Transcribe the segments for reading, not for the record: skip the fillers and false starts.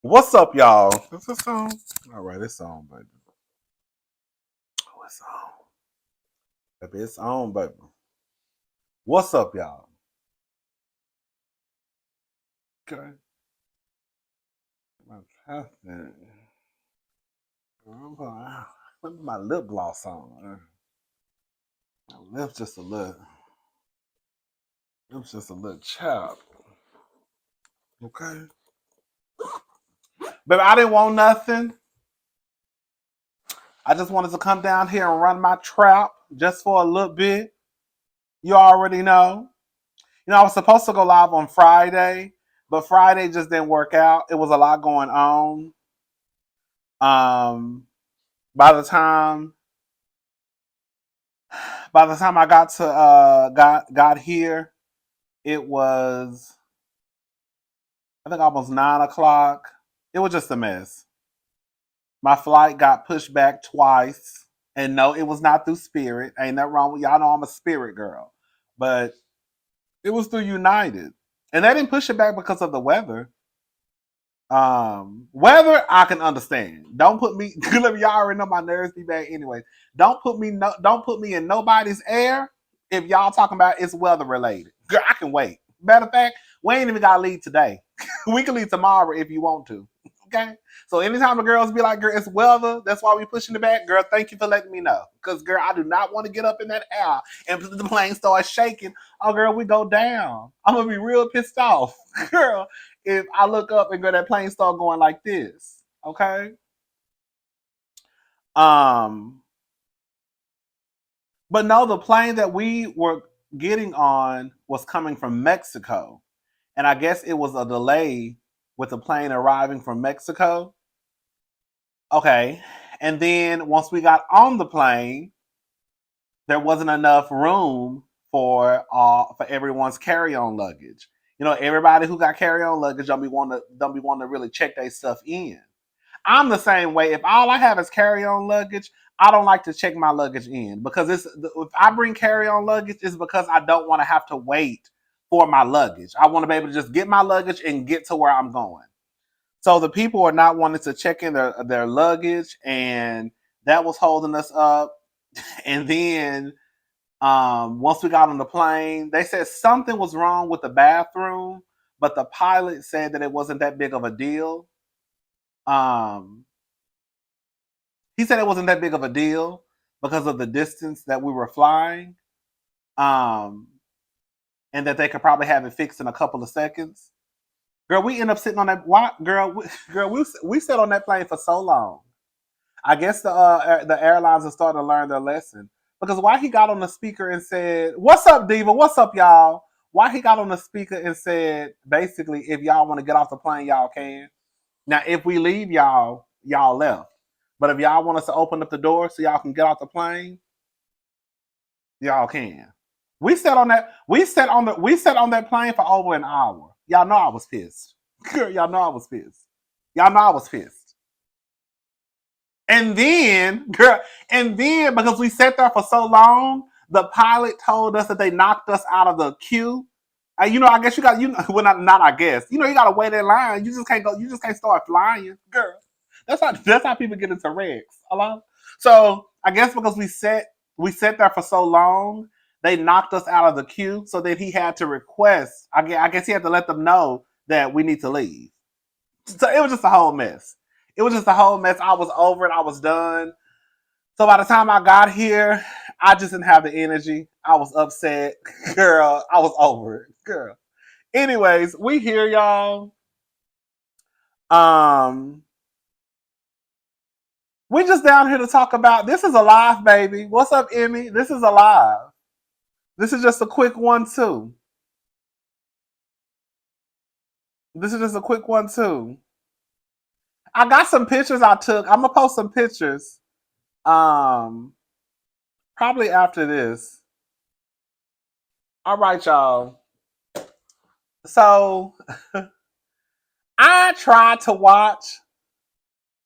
What's up, y'all? Is this on? All right, it's on, baby. Oh, it's on. Baby, it's on, baby. What's up, y'all? Okay. Let me my lip gloss on. My lips just a little. Lips just a little chapped. Okay. Baby, I didn't want nothing. I just wanted to come down here and run my trap just for a little bit. You already know. I was supposed to go live on Friday, but Friday just didn't work out. It was a lot going on. Um, by the time I got to got here, it was I think almost 9 o'clock. It was just a mess. My flight got pushed back twice, and no, it was not through Spirit. Ain't nothing wrong with y'all. Know I'm a Spirit girl, but it was through United, and they didn't push it back because of the weather. Weather I can understand. Don't put me. Y'all already know my nerves be bad anyway. Don't put me in nobody's air if y'all talking about it's weather related. Girl, I can wait. Matter of fact, we ain't even gotta leave today. We can leave tomorrow if you want to. Okay. So anytime the girls be like, "Girl, it's weather," that's why we pushing it back. Girl, thank you for letting me know. Cause girl, I do not want to get up in that air and the plane starts shaking. Oh, girl, we go down. I'm gonna be real pissed off, girl, if I look up and go that plane start going like this. Okay. Um, but no, the plane that we were getting on was coming from Mexico. And I guess it was a delay with the plane arriving from Mexico. Okay. And then once we got on the plane, there wasn't enough room for everyone's carry-on luggage. Everybody who got carry-on luggage don't be wanting to really check their stuff in. I'm the same way. If all I have is carry-on luggage, I don't like to check my luggage in because if I bring carry-on luggage, it's because I don't want to have to wait for my luggage. I want to be able to just get my luggage and get to where I'm going. So the people are not wanting to check in their luggage, and that was holding us up. And then once we got on the plane, they said something was wrong with the bathroom, but the pilot said that it wasn't that big of a deal. Um, he said it wasn't that big of a deal because of the distance that we were flying, um, and that they could probably have it fixed in a couple of seconds. Girl, we end up sitting on that. Why, girl, we sat on that plane for so long. I guess the airlines are starting to learn their lesson because why he got on the speaker and said, "What's up, Diva? What's up, y'all?" Why he got on the speaker and said, basically, if y'all want to get off the plane, y'all can. Now, if we leave y'all left. But if y'all want us to open up the door so y'all can get off the plane, y'all can. We sat on that plane for over an hour. Y'all know I was pissed. Y'all know I was pissed. Y'all know I was pissed. And then, girl, because we sat there for so long, the pilot told us that they knocked us out of the queue. I guess you got well, not I guess. You got to wait in line. You just can't go. You just can't start flying, girl. That's how people get into wrecks. Hello. So I guess because we sat there for so long, they knocked us out of the queue. So that he had to request. I guess he had to let them know that we need to leave. So it was just a whole mess. It was just a whole mess. I was over it. I was done. So by the time I got here, I just didn't have the energy. I was upset. Girl, I was over it. Girl. Anyways, we here, y'all. Um, we just down here to talk about this is alive, baby. What's up, Emmy? This is alive. This is just a quick one too. This is just a quick one too. I got some pictures I took. I'm gonna post some pictures. Um, probably after this. All right, y'all. So I tried to watch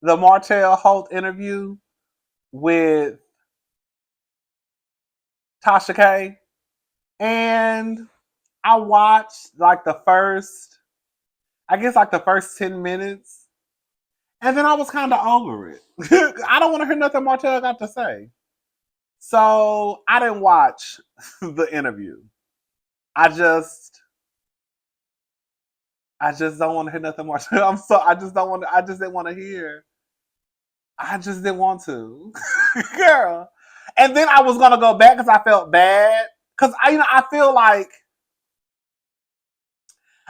the Martell Holt interview with Tasha K, and I watched like the first 10 minutes, And then I was kind of over it. I don't want to hear nothing Martell got to say. So I didn't watch the interview. I just don't want to hear nothing more. I just don't want to. I just didn't want to hear. I just didn't want to, girl. And then I was gonna go back because I felt bad because I feel like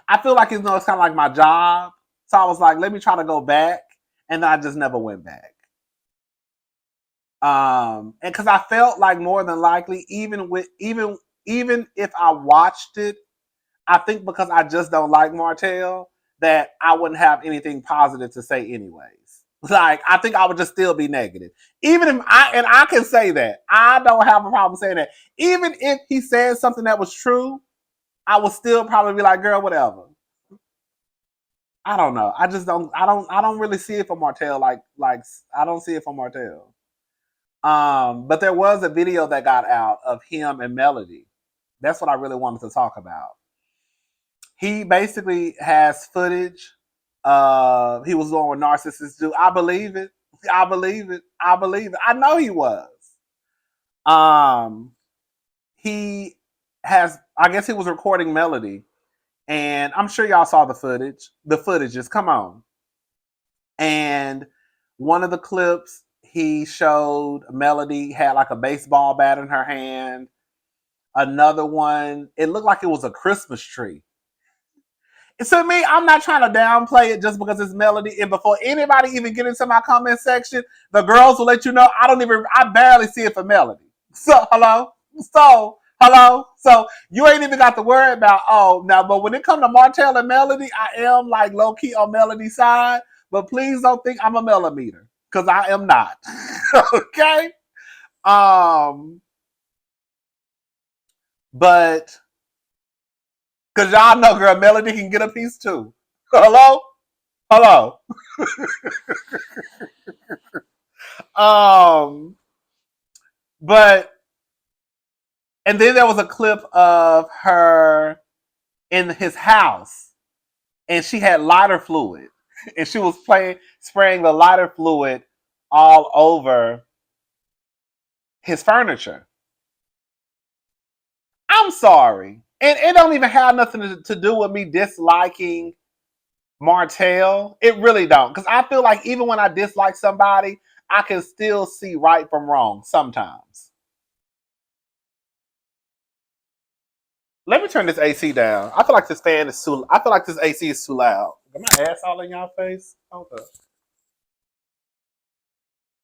it's kind of like my job. So I was like, let me try to go back, and then I just never went back. And because I felt like more than likely, even if I watched it, I think because I just don't like Martell, that I wouldn't have anything positive to say anyways. Like I think I would just still be negative. Even if I can say that. I don't have a problem saying that. Even if he said something that was true, I would still probably be like, girl, whatever. I don't know. I just don't I don't really see it for Martell like I don't see it for Martell. But there was a video that got out of him and Melody. That's what I really wanted to talk about. He basically has footage. He was doing what narcissists do. I believe it. I believe it. I believe it. I know he was. Um, he has. I guess he was recording Melody, and I'm sure y'all saw the footage. The footages. Come on. And one of the clips, he showed Melody had like a baseball bat in her hand. Another one, it looked like it was a Christmas tree. To me, I'm not trying to downplay it just because it's Melody. And before anybody even get into my comment section, the girls will let you know I barely see it for Melody. So, hello? So you ain't even got to worry about, but when it comes to Martell and Melody, I am like low key on Melody's side. But please don't think I'm a millimeter because I am not. Okay? But because y'all know, girl, Melody can get a piece too. Hello? Hello. Um, but and then there was a clip of her in his house, and she had lighter fluid, and she was spraying the lighter fluid all over his furniture. I'm sorry, and it don't even have nothing to do with me disliking Martell. It really don't, because I feel like even when I dislike somebody, I can still see right from wrong sometimes. Let me turn this AC down. I feel like this fan is too. I feel like this AC is too loud. Got my ass all in y'all face. Hold up.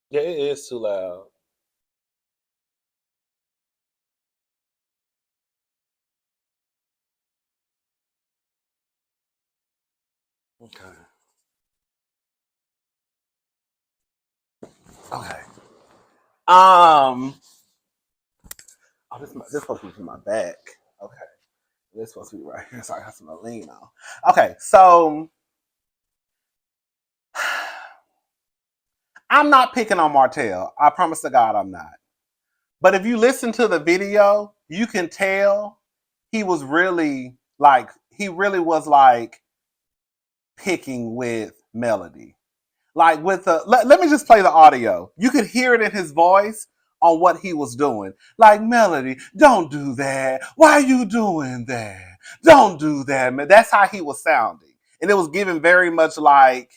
Yeah, it is too loud. Okay. Okay. Um. Oh, this supposed to be for my back. Okay. This supposed to be right here, so I got some to lean on. Okay, so I'm not picking on Martell. I promise to God, I'm not. But if you listen to the video, you can tell he really was like picking with Melody. Like with let me just play the audio. You could hear it in his voice on what he was doing. Like, Melody, don't do that. Why are you doing that? Don't do that, man. That's how he was sounding. And it was given very much like,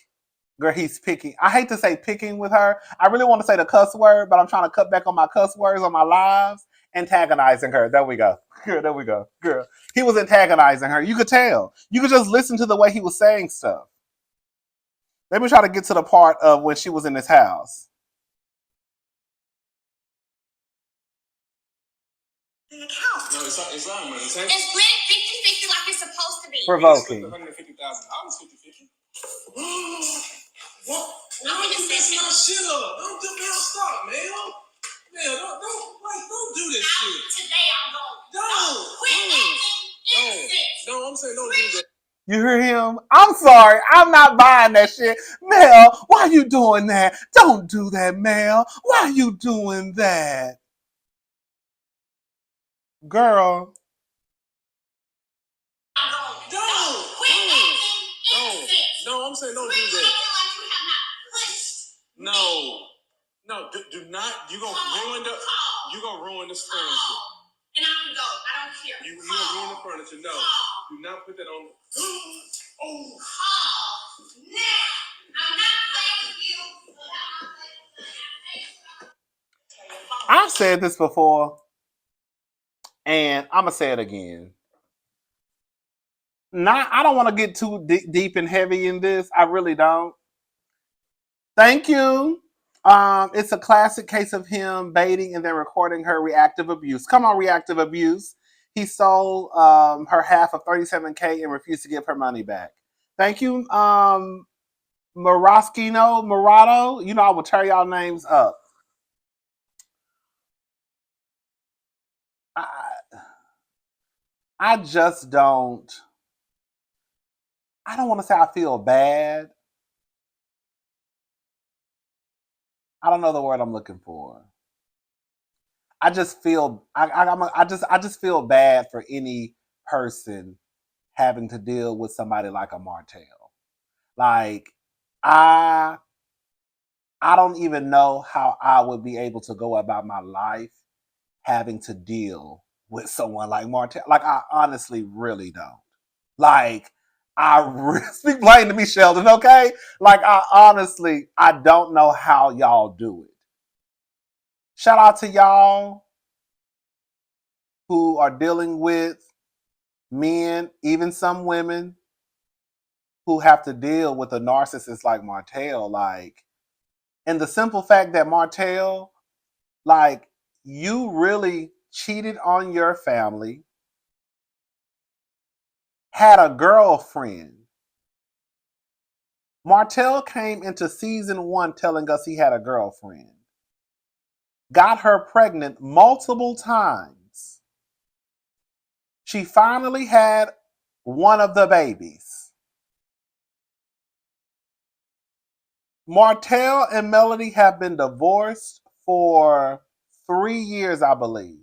girl, he's picking. I hate to say picking with her. I really want to say the cuss word, but I'm trying to cut back on my cuss words on my lives. Antagonizing her. There we go. Girl, there we go. Girl. He was antagonizing her. You could tell. You could just listen to the way he was saying stuff. Let me try to get to the part of when she was in his house. The account. No, it's not money. It's split 50-50 like it's supposed to be. Provoking. $150,000 50-50. What? I'm gonna mess my shit up. Don't do that. Stop, man. Man, don't do this shit. Today I'm going. No, I'm saying don't do that. You hear him? I'm sorry. I'm not buying that shit. Mel, why are you doing that? Don't do that, Mel. Why are you doing that? Girl. Don't. No, I'm saying don't do that. No, do not. You gonna ruin this furniture. And I can go. I don't care. You gonna ruin the furniture. No. Do not put that on. Oh. Now. I'm not playing with you. I've said this before, and I'm gonna say it again. I don't want to get too deep and heavy in this. I really don't. Thank you. It's a classic case of him baiting and then recording her reactive abuse. Come on, reactive abuse. He stole her half of $37K and refused to give her money back. Thank you, Murato. You know I will tear y'all names up. I just don't. I don't want to say I feel bad. I don't know the word I'm looking for. I just feel I just feel bad for any person having to deal with somebody like a Martell. Like I I don't even know how I would be able to go about my life having to deal with someone like Martell. Like I honestly really don't. Like speak plain to me, Sheldon, okay? Like I don't know how y'all do it. Shout out to y'all who are dealing with men, even some women who have to deal with a narcissist like Martell. Like, and the simple fact that Martell, like, you really cheated on your family, had a girlfriend. Martell came into season 1 telling us he had a girlfriend, got her pregnant multiple times. She finally had one of the babies. Martell and Melody have been divorced for 3 years, I believe.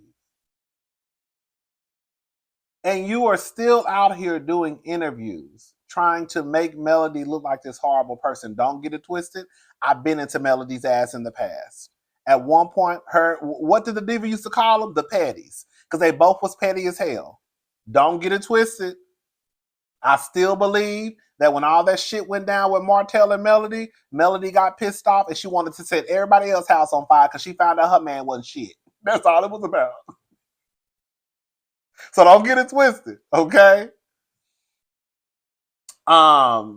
And you are still out here doing interviews, trying to make Melody look like this horrible person. Don't get it twisted. I've been into Melody's ass in the past. At one point, what did the diva used to call them? The petties. Because they both was petty as hell. Don't get it twisted. I still believe that when all that shit went down with Martell and Melody, Melody got pissed off and she wanted to set everybody else's house on fire because she found out her man wasn't shit. That's all it was about. So don't get it twisted, okay? But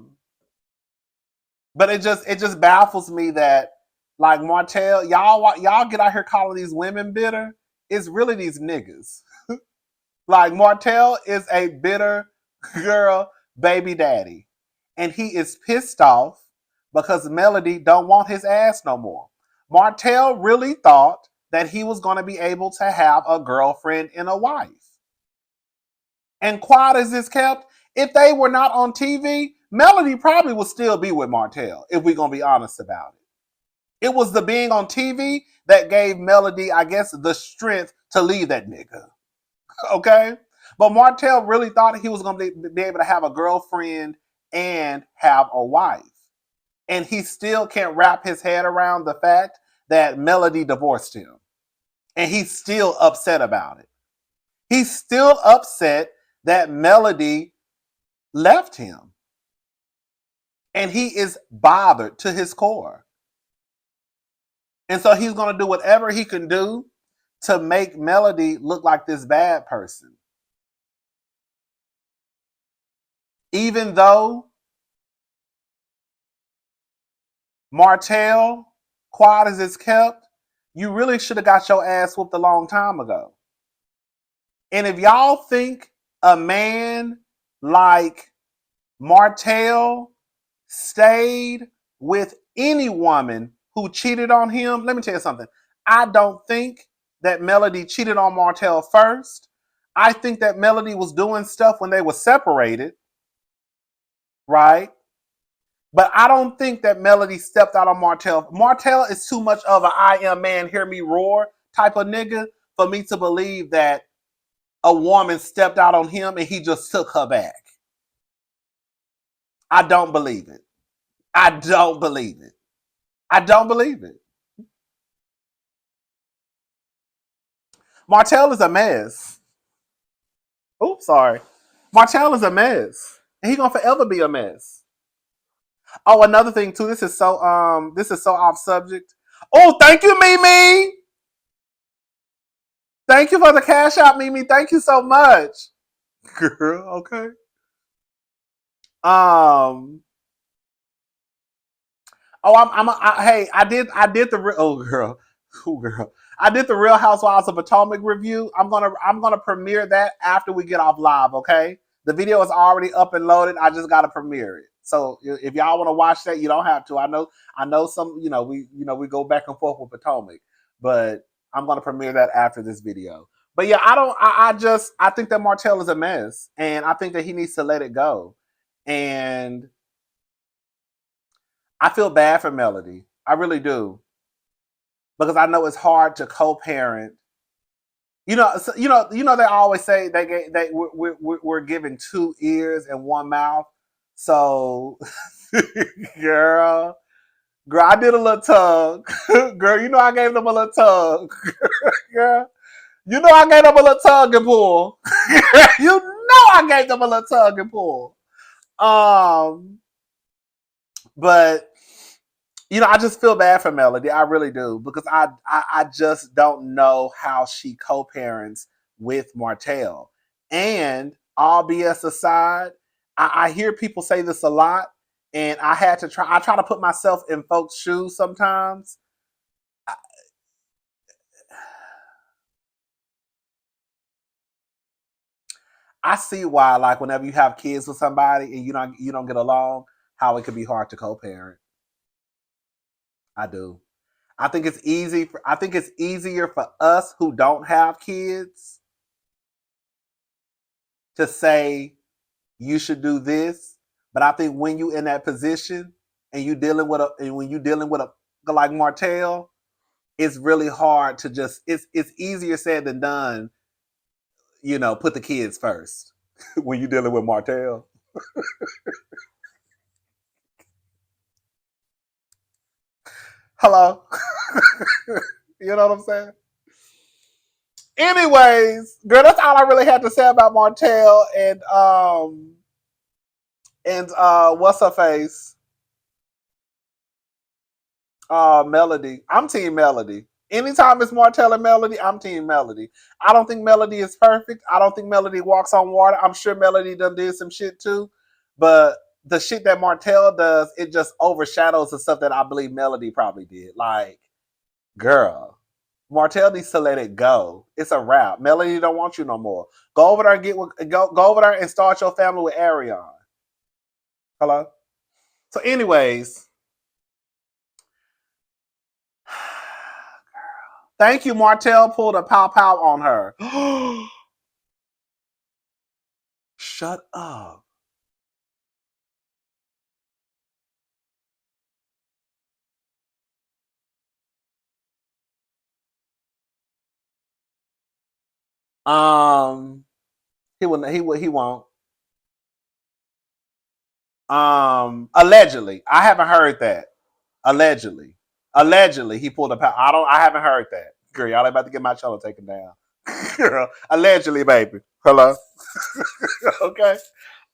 it just baffles me that like Martell, y'all get out here calling these women bitter. It's really these niggas. Like Martell is a bitter girl baby daddy. And he is pissed off because Melody don't want his ass no more. Martell really thought that he was going to be able to have a girlfriend and a wife. And quiet as this kept, if they were not on TV, Melody probably would still be with Martell, if we're going to be honest about it. It was the being on TV that gave Melody, I guess, the strength to leave that nigga. Okay? But Martell really thought he was going to be able to have a girlfriend and have a wife. And he still can't wrap his head around the fact that Melody divorced him. And he's still upset about it. He's still upset that Melody left him. And he is bothered to his core. And so he's going to do whatever he can do to make Melody look like this bad person. Even though Martell, quiet as it's kept, you really should have got your ass whooped a long time ago. And if y'all think a man like Martell stayed with any woman who cheated on him, let me tell you something. I don't think that Melody cheated on Martell first. I think that Melody was doing stuff when they were separated, right? But I don't think that Melody stepped out on Martell. Martell is too much of a I am man, hear me roar type of nigga for me to believe that a woman stepped out on him and he just took her back. I don't believe it. I don't believe it. I don't believe it. Martell is a mess. Oops, sorry. Martell is a mess. And he gonna forever be a mess. Oh, another thing too. This is so off subject. Oh, thank you, Mimi. Thank you for the cash out, Mimi. Thank you so much. Girl, okay. Um. Oh, hey, I did the girl, I did the Real Housewives of Potomac review. I'm gonna premiere that after we get off live. Okay, the video is already up and loaded. I just gotta premiere it. So if y'all want to watch that, you don't have to. I know some. We go back and forth with Potomac, but I'm gonna premiere that after this video. But yeah, I don't. I think that Martell is a mess, and I think that he needs to let it go. And I feel bad for Melody. I really do because I know it's hard to co-parent. They always say we're given two ears and one mouth. So, girl, I did a little tug, girl. I gave them a little tug, girl. I gave them a little tug and pull. I gave them a little tug and pull. But I just feel bad for Melody. I really do because I just don't know how she co-parents with Martell. And all BS aside, I hear people say this a lot, and I try to put myself in folks' shoes sometimes. I see why, like whenever you have kids with somebody and you don't get along, how it could be hard to co-parent. I do. I think it's easier for us who don't have kids to say you should do this. But I think when you in that position and when you dealing with a like Martell, it's really hard to just it's easier said than done, put the kids first when you dealing with Martell. Hello. You know what I'm saying? Anyways, girl, that's all I really had to say about Martell and what's her face? Melody. I'm team Melody. Anytime it's Martell and Melody, I'm team Melody. I don't think Melody is perfect. I don't think Melody walks on water. I'm sure Melody done did some shit too. But the shit that Martell does, it just overshadows the stuff that I believe Melody probably did. Like, girl, Martell needs to let it go. It's a wrap. Melody don't want you no more. Go over there and go over there and start your family with Arion. Hello? So, anyways, thank you, Martell pulled a pow pow on her. Shut up. Um, he won't. Allegedly, I haven't heard that. Allegedly, he pulled a pow. I haven't heard that. Girl, y'all about to get my cello taken down. Girl, allegedly, baby. Hello. Okay.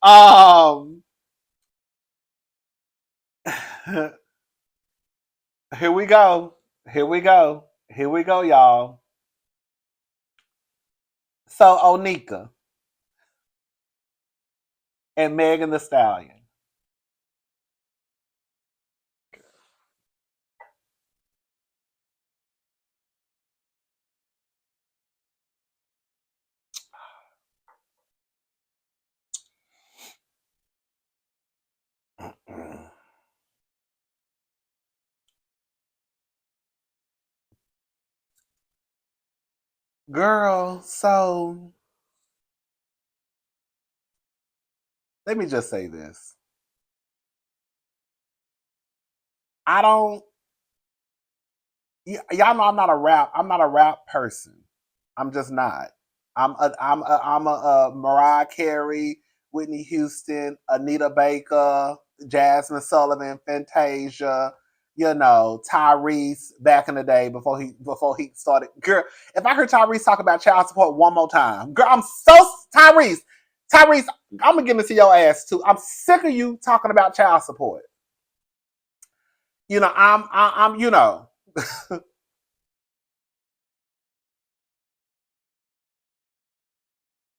Um, here we go. Here we go. Here we go, y'all. So Onika and Megan the Stallion. Girl, so let me just say this. I don't y'all know I'm not a rap person. I'm just not. I'm a Mariah Carey, Whitney Houston, Anita Baker, Jasmine Sullivan, Fantasia. Tyrese back in the day before he started. Girl, if I heard Tyrese talk about child support one more time, girl, I'm so Tyrese. Tyrese, I'm gonna give it to your ass too. I'm sick of you talking about child support. I'm.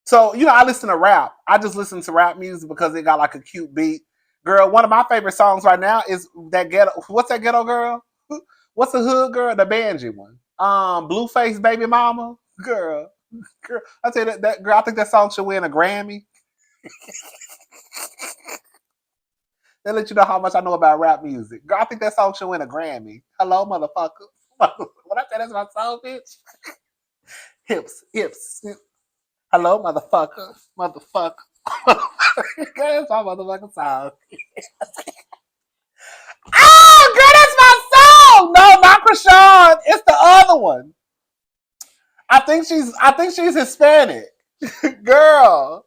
So, I listen to rap. I just listen to rap music because it got like a cute beat. Girl, one of my favorite songs right now is that ghetto. What's that ghetto girl? What's the hood girl? The Banji one. Blueface Baby Mama. Girl. I tell you that girl, I think that song should win a Grammy. They let you know how much I know about rap music. Girl, I think that song should win a Grammy. Hello, motherfucker. When I say that's my song, bitch. Hips. Hello, motherfucker. Motherfucker. That's my motherfucking song. Oh, girl, that's my song. No, not Krishan. It's the other one. I think she's Hispanic. Girl.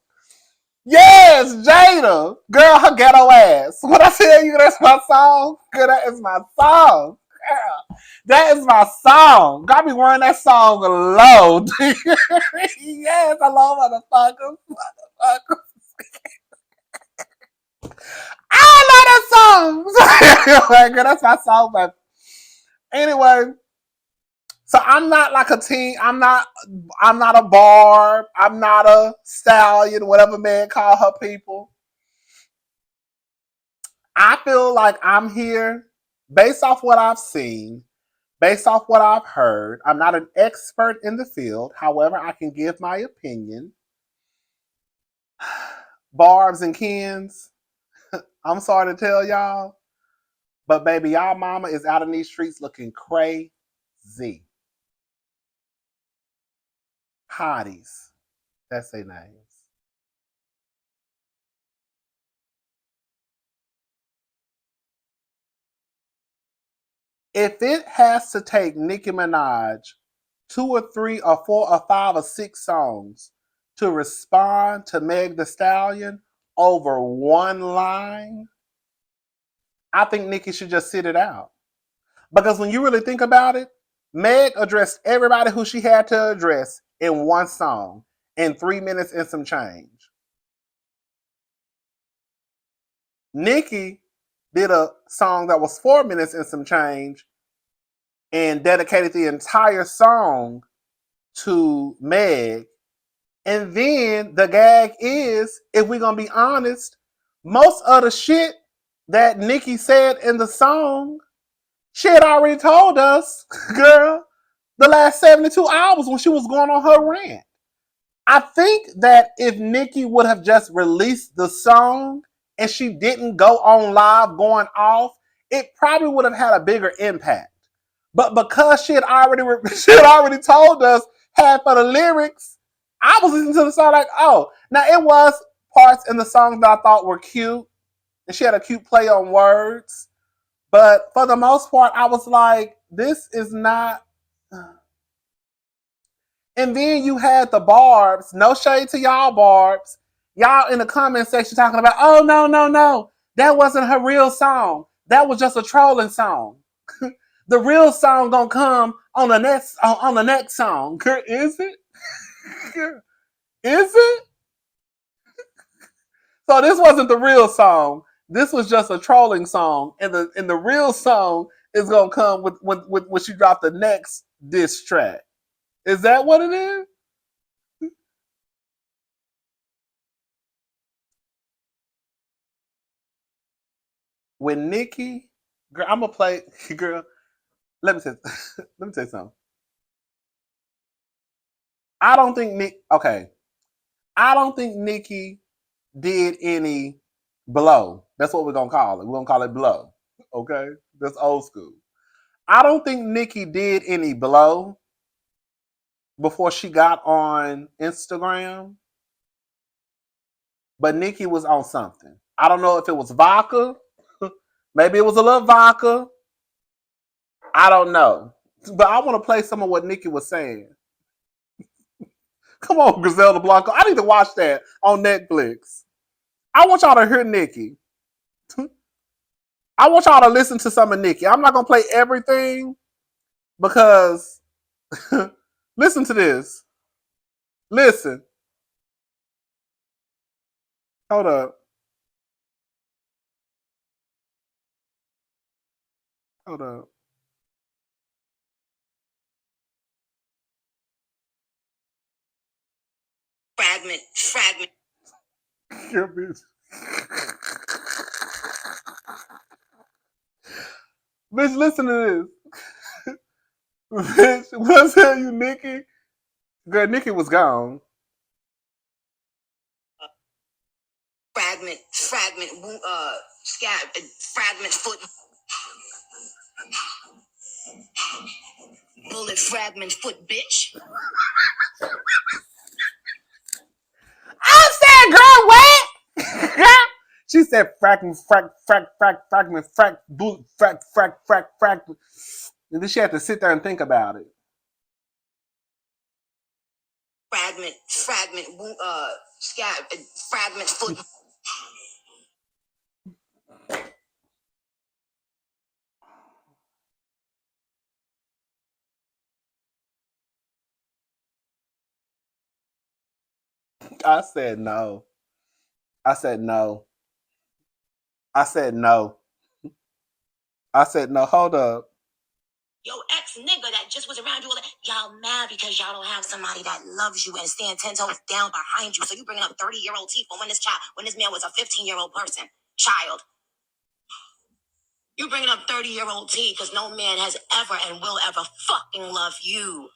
Yes, Jada. Girl, her ghetto ass. When I tell you that's my song, girl, that is my song. Girl, that is my song. Got me wearing that song low. Yes, I love motherfuckers. Motherfuckers. I love that song. Girl, that's my song, but anyway, so I'm not like a teen. I'm not a barb. I'm not a stallion, whatever man call her people. I feel like I'm here based off what I've seen, based off what I've heard. I'm not an expert in the field. However, I can give my opinion. Barbs and Kens, I'm sorry to tell y'all, but baby, y'all mama is out in these streets looking crazy. Hotties. That's their names. If it has to take Nicki Minaj two or three or four or five or six songs to respond to Meg the Stallion over one line, I think Nicki should just sit it out. Because when you really think about it, Meg addressed everybody who she had to address in one song in 3 minutes and some change. Nicki did a song that was 4 minutes and some change and dedicated the entire song to Meg. And then the gag is, if we're gonna be honest, most of the shit that Nicki said in the song, she had already told us, girl, the last 72 hours when she was going on her rant. I think that if Nicki would have just released the song and she didn't go on live going off, it probably would have had a bigger impact. But because she had already she had already told us half of the lyrics, I was listening to the song like, oh, now it was parts in the song that I thought were cute, and she had a cute play on words. But for the most part, I was like, this is not. And then you had the barbs, no shade to y'all barbs. Y'all in the comment section talking about, oh no. That wasn't her real song. That was just a trolling song. The real song gonna come on the next song. Is it? Is it? So this wasn't the real song. This was just a trolling song, and the real song is gonna come with when she dropped the next diss track. Is that what it is? With Nicki, girl, I'm gonna play. Girl, let me say, let me say something. I don't think Nick. Okay, I don't think Nicki did any blow. That's what we're gonna call it. We're gonna call it blow. Okay, that's old school. I don't think Nicki did any blow before she got on Instagram, but Nicki was on something. I don't know if it was vodka. Maybe it was a little vodka. I don't know. But I want to play some of what Nicki was saying. Come on, Griselda Blanco. I need to watch that on Netflix. I want y'all to hear Nicki. I want y'all to listen to some of Nicki. I'm not gonna play everything because listen to this. Listen. Hold up. Hold up. Fragment. Yeah, bitch. Bitch, listen to this. Bitch, when I tell you Nicki, girl, Nicki was gone. Fragment, foot, bullet, fragment, foot, bitch. I said, girl, what? She said, boot, fragment. And then she had to sit there and think about it. Fragment, fragment, foot. I said no. I said no. I said no. I said no. Hold up. Yo, ex nigga that just was around you, y'all mad because y'all don't have somebody that loves you and stand 10 toes down behind you. So you bringing up 30-year-old teeth when this man was a 15-year-old person, child. You bringing up 30-year-old teeth because no man has ever and will ever fucking love you.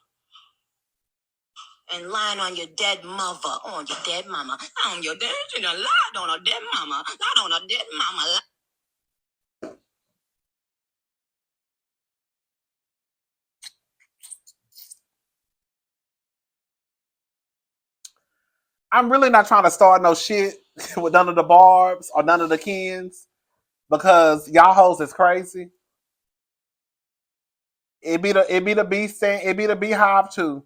And lying on your dead mother, on your dead mama, on your dead, you know, lied on a dead mama, lied on a dead mama. I'm really not trying to start no shit with none of the Barbs or none of the Kens because y'all hoes is crazy. It be the beast it be the beehive too.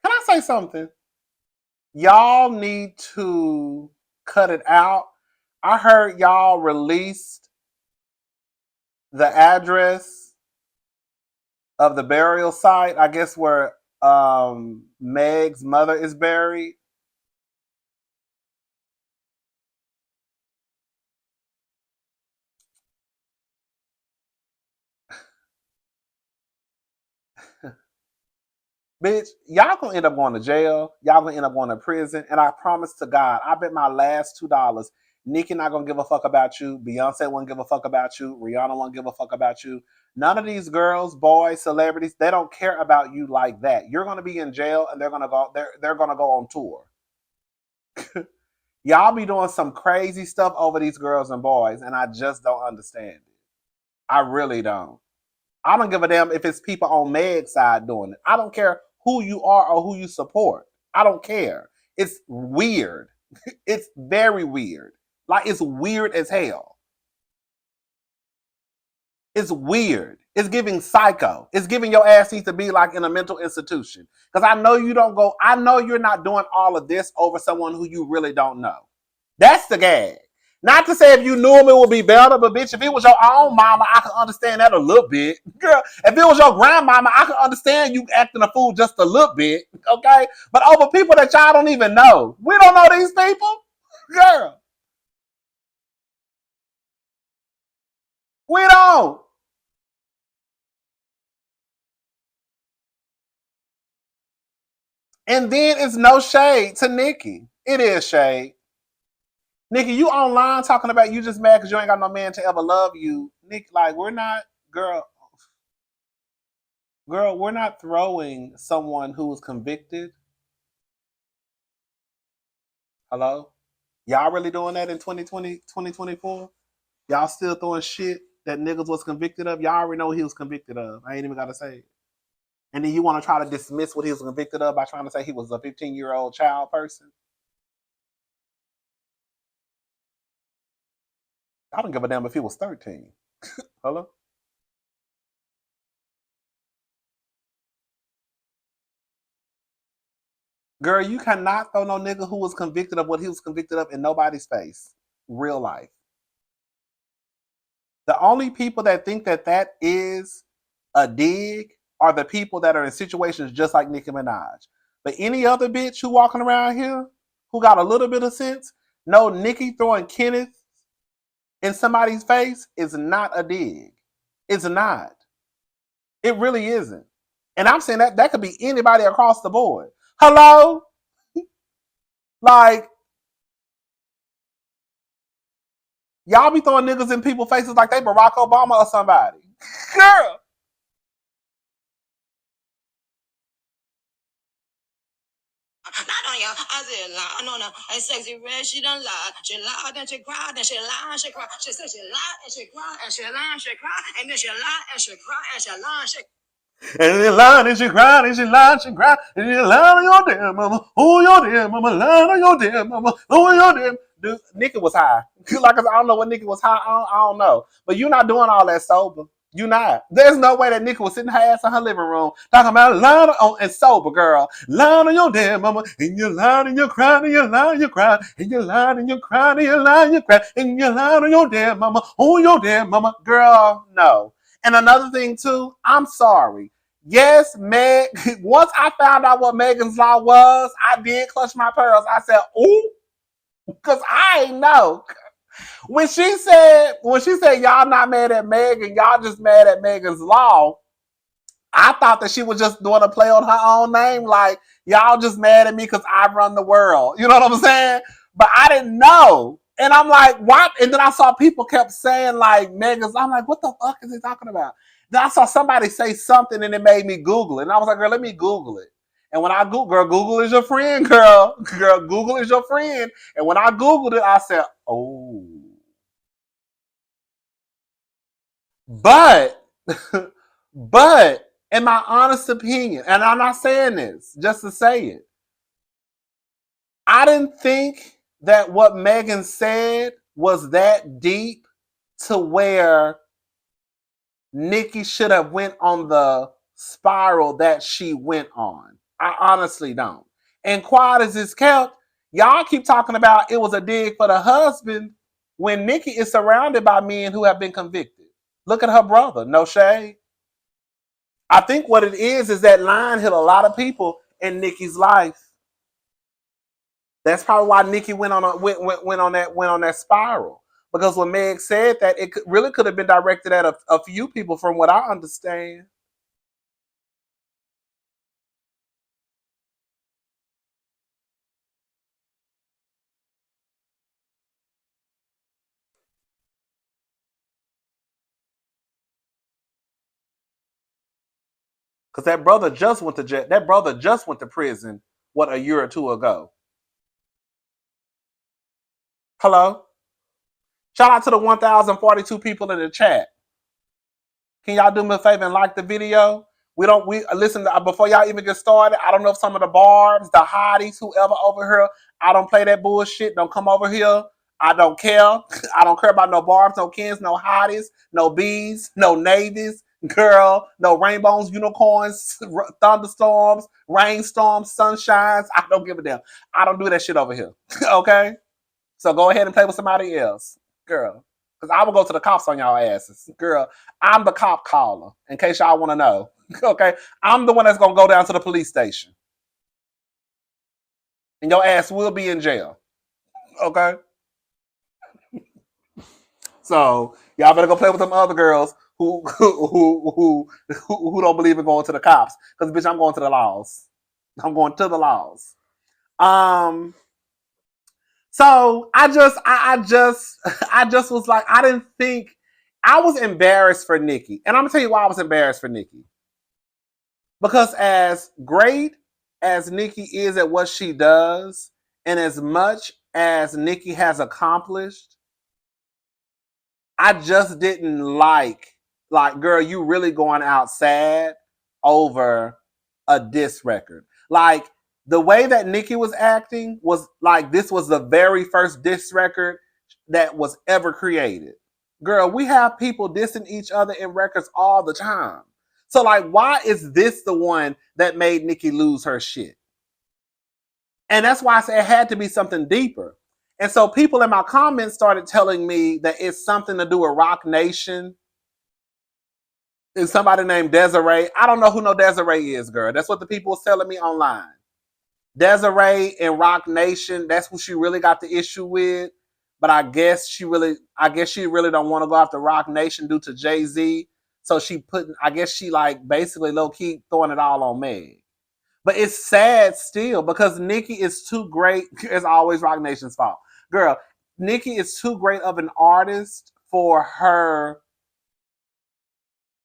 Can I say something? Y'all need to cut it out. I heard y'all released the address of the burial site, I guess where Meg's mother is buried. Bitch, y'all gonna end up going to jail. Y'all gonna end up going to prison. And I promise to God, I bet my last $2, Nicki not gonna give a fuck about you. Beyonce won't give a fuck about you. Rihanna won't give a fuck about you. None of these girls, boys, celebrities, they don't care about you like that. You're gonna be in jail and they're gonna go on tour. Y'all be doing some crazy stuff over these girls and boys, and I just don't understand it. I really don't. I don't give a damn if it's people on Meg's side doing it. I don't care who you are or who you support. I don't care. It's weird. It's very weird. Like it's weird as hell. It's weird. It's giving psycho. It's giving your ass needs to be like in a mental institution. Because I know you don't go, I know you're not doing all of this over someone who you really don't know. That's the gag. Not to say if you knew him, it would be better, but bitch, if it was your own mama, I could understand that a little bit. Girl, if it was your grandmama, I could understand you acting a fool just a little bit, okay? But over people that y'all don't even know. We don't know these people. Girl, we don't. And then it's no shade to Nicki. It is shade. Nicki, you online talking about you just mad because you ain't got no man to ever love you. Nicki, like, we're not, girl, we're not throwing someone who was convicted. Hello? Y'all really doing that in 2020, 2024? Y'all still throwing shit that niggas was convicted of? Y'all already know what he was convicted of. I ain't even got to say it. And then you want to try to dismiss what he was convicted of by trying to say he was a 15-year-old child person? I don't give a damn if he was 13. Hello? Girl, you cannot throw no nigga who was convicted of what he was convicted of in nobody's face. Real life. The only people that think that that is a dig are the people that are in situations just like Nicki Minaj. But any other bitch who walking around here who got a little bit of sense, no, Nicki throwing Kenneth in somebody's face is not a dig. It's not. It really isn't. And I'm saying that could be anybody across the board. Hello? Like, y'all be throwing niggas in people's faces like they Barack Obama or somebody. Girl. Not on you, I said lie, no, and sexy red, she done lied. She lied and she cried, and she lied and she cried. She said she lied and she cried, and she lied and she cried, and then she lied and she cried, and she lied and she And she lied and she cried and she lied and she cried and she lied on your damn mama. Oh, your damn mama. Lied on your damn mama. Oh, your damn. Dude, Nicki was high. Like, I don't know what Nicki was high on. I don't know. But you're not doing all that sober. You not. There's no way that Nicki was sitting her ass in her living room talking about lying on and sober, girl. Lying on your damn mama. And you're lying and you're crying and you're lying and you're crying. And you're lying and you're crying and you're lying and you're crying. And you're lying on your damn mama. Oh, your damn mama. Girl, no. And another thing, too, I'm sorry. Yes, Meg. Once I found out what Megan's Law was, I did clutch my pearls. I said, ooh, because I ain't know. When she said y'all not mad at Megan, y'all just mad at Megan's Law, I thought that she was just doing a play on her own name, like y'all just mad at me because I run the world. You know what I'm saying? But I didn't know. And I'm like, what? And then I saw people kept saying like Megan's. I'm like, what the fuck is he talking about? Then I saw somebody say something and it made me Google it. And I was like, girl, let me Google it. And when I Google, girl, Google is your friend, girl. Girl, Google is your friend. And when I Googled it, I said, oh. But, but in my honest opinion, and I'm not saying this just to say it, I didn't think that what Megan said was that deep to where Nicki should have went on the spiral that she went on. I honestly don't. And quiet as it's kept, y'all keep talking about it was a dig for the husband when Nicki is surrounded by men who have been convicted. Look at her brother, no shade. I think what it is that line hit a lot of people in Nicki's life. That's probably why Nicki went on that spiral. Because when Meg said that, it really could have been directed at a few people, from what I understand. Because that brother just went to jail. That brother just went to prison. What, a year or two ago? Hello. Shout out to the 1,042 people in the chat. Can y'all do me a favor and like the video? We listen to, before y'all even get started. I don't know if some of the barbs, the hotties, whoever over here, I don't play that bullshit. Don't come over here. I don't care. I don't care about no barbs, no kins, no hotties, no bees, no navies, girl, no rainbows, unicorns, thunderstorms, rainstorms, sunshines. I don't give a damn. I don't do that shit over here. Okay? So go ahead and play with somebody else, girl. Because I will go to the cops on y'all asses. Girl, I'm the cop caller, in case y'all want to know. Okay? I'm the one that's going to go down to the police station. And your ass will be in jail. Okay? So y'all better go play with them other girls who don't believe in going to the cops. Because, bitch, I'm going to the laws. I'm going to the laws. Um, So I just was like, I didn't think. I was embarrassed for Nicki. And I'm gonna tell you why I was embarrassed for Nicki. Because as great as Nicki is at what she does, and as much as Nicki has accomplished, I just didn't like, girl, you really going out sad over a diss record. Like, the way that Nicki was acting was like this was the very first diss record that was ever created. Girl, we have people dissing each other in records all the time. So, like, why is this the one that made Nicki lose her shit? And that's why I said it had to be something deeper. And so people in my comments started telling me that it's something to do with Rock Nation and somebody named Desiree. I don't know who no Desiree is, girl. That's what the people was telling me online. Desiree and Rock Nation, that's who she really got the issue with. But I guess she really don't want to go after Rock Nation due to Jay-Z. So I guess she like basically low key throwing it all on Meg. But it's sad still because Nicki is too great. It's always Rock Nation's fault. Girl, Nicki is too great of an artist for her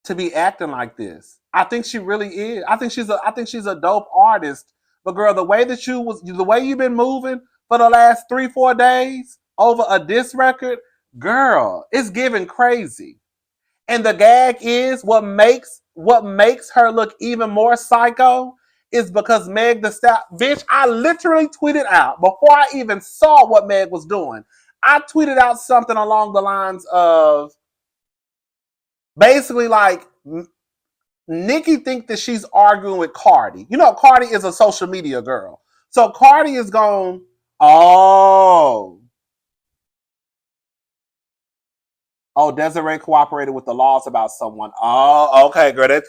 to be acting like this. I think she really is. I think she's a dope artist. But girl, the way you've been moving for the last 3-4 days over a diss record, girl, it's giving crazy. And the gag is what makes her look even more psycho is because Meg the Stallion, bitch, I literally tweeted out before I even saw what Meg was doing. I tweeted out something along the lines of basically like Nicki thinks that she's arguing with Cardi. You know, Cardi is a social media girl. So Cardi is going, oh, Desiree cooperated with the laws about someone. Oh, okay, girl. That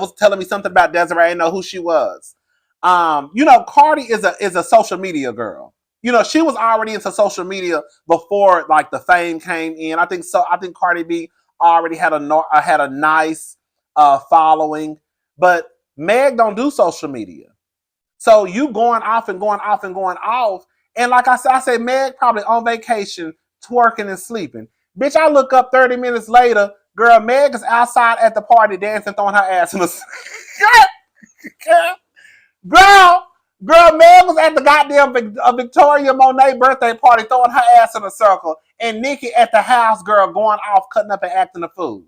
was telling me something about Desiree. I didn't know who she was. Cardi is a social media girl. You know, she was already into social media before like the fame came in. I think so. I think Cardi B already had a nice following, but Meg don't do social media. So you going off and going off and going off. And like I say Meg probably on vacation, twerking and sleeping. Bitch, I look up 30 minutes later, girl, Meg is outside at the party dancing, throwing her ass in the girl, Meg was at the goddamn Victoria Monet birthday party throwing her ass in a circle. And Nicki at the house, girl, going off, cutting up and acting a fool.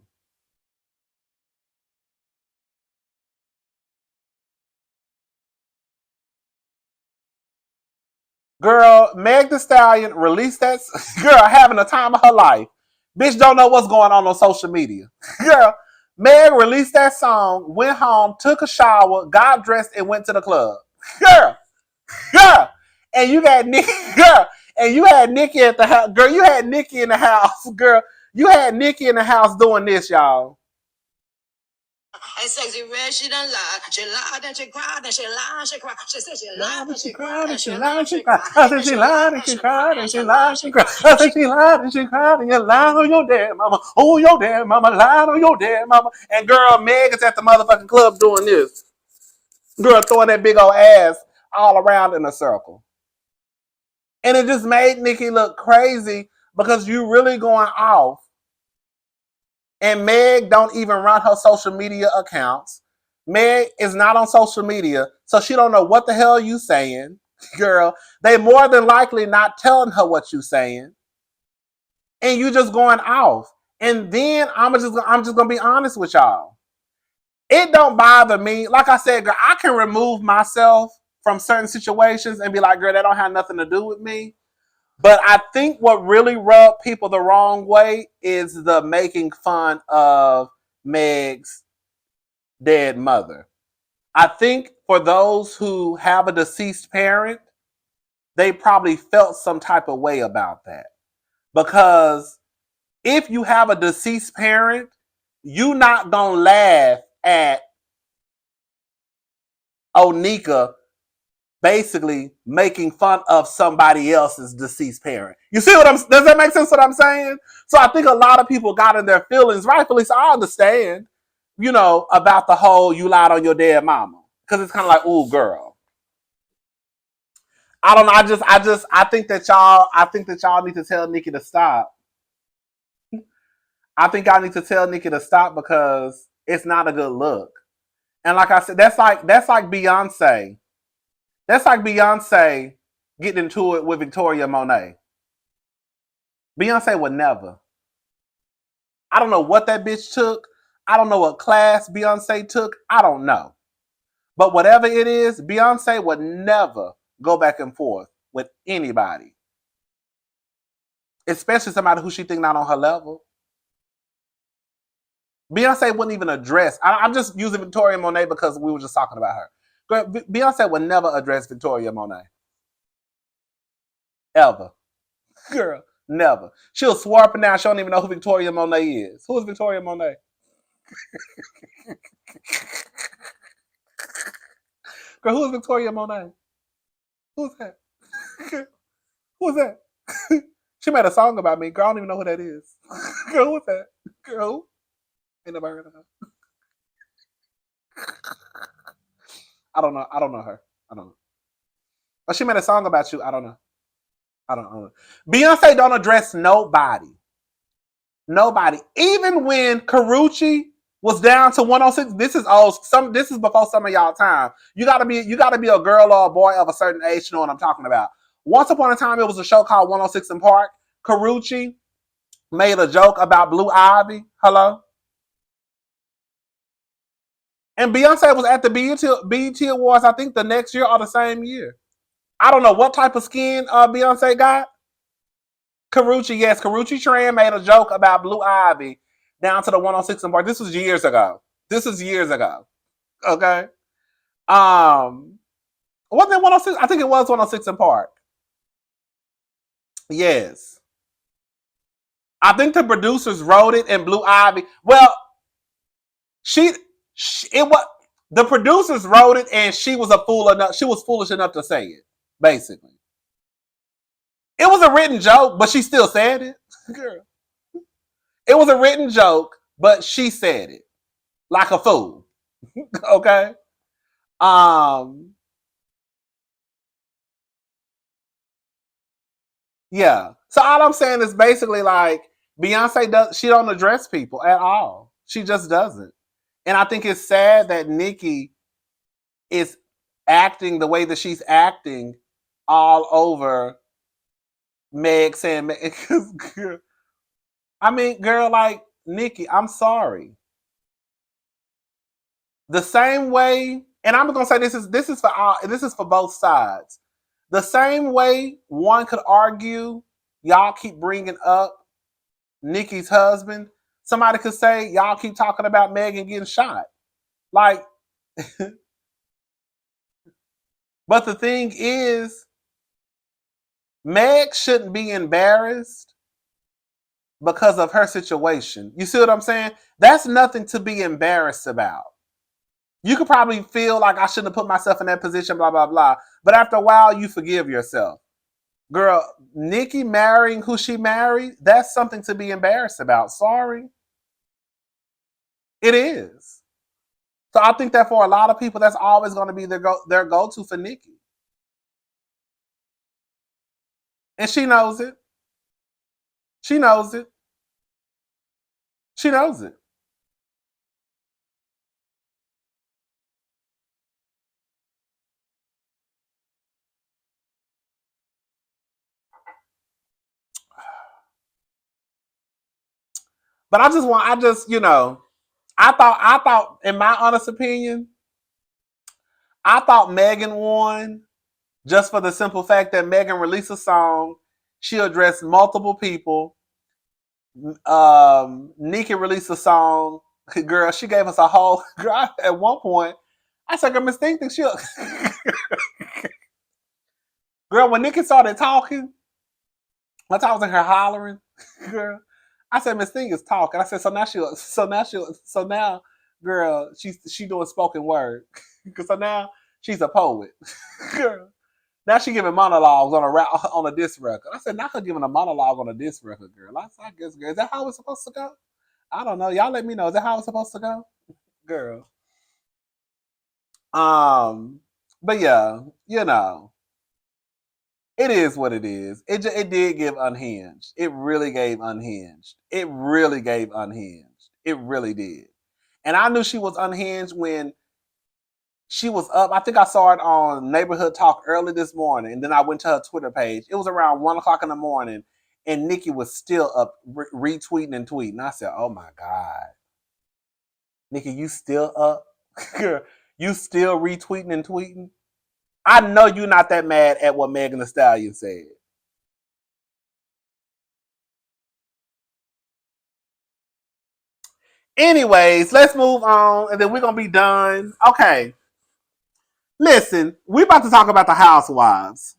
Girl, Meg the Stallion released that girl having the time of her life. Bitch don't know what's going on social media. Girl, Meg released that song, went home, took a shower, got dressed, and went to the club. Girl, girl. And you had Nicki, girl, and you had Nicki at the house. Girl, you had Nicki in the house, girl. You had Nicki in the house doing this, y'all. And sexy red, she done lied. She lied and she cried and she lied and she cried. She said she lied and she cried and she lied and she cried. I said she lied and she cried and she lied and she cried. I said she lied and she cried and you lied on your damn mama. Oh, your damn mama lied on your damn mama. And girl, Meg is at the motherfucking club doing this. Girl throwing that big old ass all around in a circle. And it just made Nicki look crazy because you really going off. And Meg don't even run her social media accounts. Meg is not on social media, so she don't know what the hell you saying, girl. They more than likely not telling her what you saying, and you just going off. And then I'm just gonna be honest with y'all. It don't bother me. Like I said, girl, I can remove myself from certain situations and be like, girl, that don't have nothing to do with me. But I think what really rubbed people the wrong way is the making fun of Meg's dead mother. I think for those who have a deceased parent, they probably felt some type of way about that. Because if you have a deceased parent, you not gonna laugh at Onika basically making fun of somebody else's deceased parent. You see does that make sense what I'm saying? So I think a lot of people got in their feelings, rightfully so. I understand, about the whole you lied on your dead mama. Cause it's kind of like, ooh, girl. I don't know. I think that y'all need to tell Nicki to stop. I think I need to tell Nicki to stop because it's not a good look. And like I said, that's like Beyonce. That's like Beyonce getting into it with Victoria Monet. Beyonce would never. I don't know what that bitch took. I don't know what class Beyonce took. I don't know. But whatever it is, Beyonce would never go back and forth with anybody. Especially somebody who she think not on her level. Beyonce wouldn't even address. I'm just using Victoria Monet because we were just talking about her. Beyonce would never address Victoria Monet. Ever. Girl, never. She'll swear up and down she don't even know who Victoria Monet is. Who is Victoria Monet? Girl, who is Victoria Monet? Who's that? Who's that? She made a song about me. Girl, I don't even know who that is. Girl, who's that? Girl, who? Ain't never heard of her. I don't know. I don't know her. I don't know. But she made a song about you. I don't know. I don't know. Beyonce don't address nobody. Nobody. Even when Karuchi was down to 106, this is old. This is before some of y'all time. You gotta be a girl or a boy of a certain age to know what I'm talking about. Once upon a time, it was a show called 106 in Park. Karuchi made a joke about Blue Ivy. Hello? And Beyonce was at the BET Awards, I think the next year or the same year. I don't know what type of skin Beyonce got. Karuchi, yes, Karuchi Tran made a joke about Blue Ivy down to the 106 in Park. This was years ago. This is years ago. Okay. Wasn't it 106? I think it was 106 in Park. Yes. I think the producers wrote it and Blue Ivy. Well, it was the producers wrote it and she was foolish enough to say it, basically. It was a written joke, but she still said it. Girl. It was a written joke, but she said it like a fool. Okay. Um. Yeah. So all I'm saying is basically like Beyonce does. She don't address people at all. She just doesn't. And I think it's sad that Nicki is acting the way that she's acting all over Meg saying, I mean, girl, like Nicki, I'm sorry. The same way, and I'm gonna say this is for both sides. The same way one could argue, y'all keep bringing up Nicki's husband. Somebody could say y'all keep talking about Megan getting shot. Like, but the thing is, Meg shouldn't be embarrassed because of her situation. You see what I'm saying? That's nothing to be embarrassed about. You could probably feel like I shouldn't have put myself in that position, blah, blah, blah. But after a while, you forgive yourself. Girl, Nicki marrying who she married, that's something to be embarrassed about. Sorry. It is. So I think that for a lot of people, that's always going to be their go-to for Nicki. And she knows it. She knows it. She knows it. But I thought, in my honest opinion, I thought Megan won just for the simple fact that Megan released a song. She addressed multiple people. Nicki released a song. Girl, she gave us a whole. Girl, at one point, I said, "Girl, Miss Thing thinks she'll." Girl, when Nicki started talking, I was in her hollering. Girl, I said, "Miss Thing is talking." I said, so now, girl, she doing spoken word. So now she's a poet. Girl, now she giving monologues on a disc record. I said, not her giving a monologue on a disc record, girl. I guess, girl, is that how it's supposed to go? I don't know. Y'all let me know. Is that how it's supposed to go, girl? Um, but yeah, it is what it is. It did give unhinged. It really gave unhinged. It really gave unhinged. It really did. And I knew she was unhinged when she was up. I think I saw it on Neighborhood Talk early this morning, and then I went to her Twitter page. It was around 1 o'clock in the morning, and Nicki was still up retweeting and tweeting. I said, "Oh my god, Nicki, you still up? You still retweeting and tweeting? I know you're not that mad at what Megan Thee Stallion said." Anyways, let's move on, and then we're gonna be done. Okay, listen, we're about to talk about the Housewives.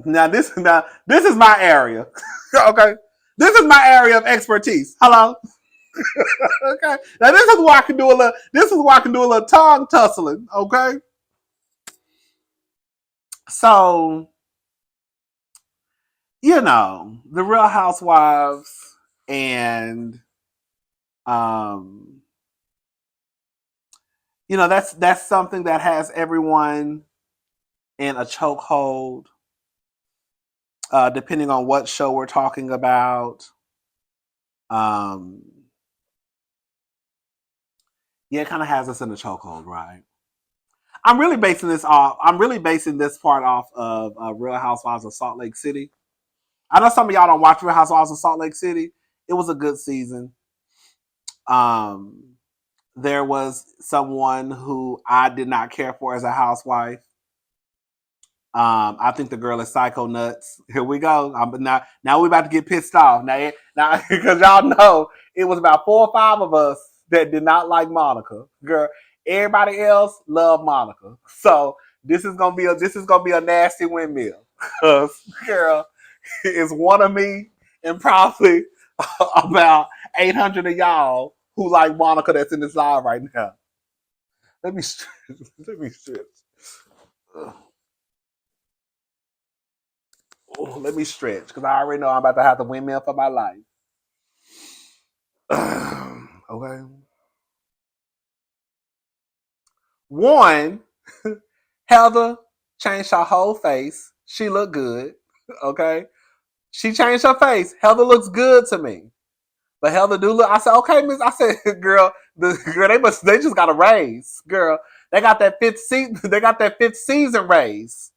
Now this is my area. Okay. This is my area of expertise. Hello. Okay. Now this is where I can do a little. This is where I can do a little tongue tussling. Okay. So the Real Housewives and um, that's something that has everyone in a chokehold. Depending on what show we're talking about, um, yeah, it kind of has us in a chokehold, right? I'm really basing this part off of Real Housewives of Salt Lake City. I know some of y'all don't watch Real Housewives of Salt Lake City. It was a good season. Um, there was someone who I did not care for as a housewife. I think the girl is psycho nuts. Here we go. Now we're about to get pissed off. Now, because y'all know it was about 4 or 5 of us that did not like Monica. Girl, everybody else loved Monica. So this is gonna be a nasty windmill. Cause girl, it's one of me and probably about 800 of y'all who like Monica that's in this live right now. Let me let me stretch. Oh, let me stretch because I already know I'm about to have to windmill for my life. Okay. One, Heather changed her whole face. She looked good. Okay. She changed her face. Heather looks good to me. But Heather do look. I said, okay, Miss. I said, girl, they just got a raise, girl. They got that fifth season. They got that fifth season raise.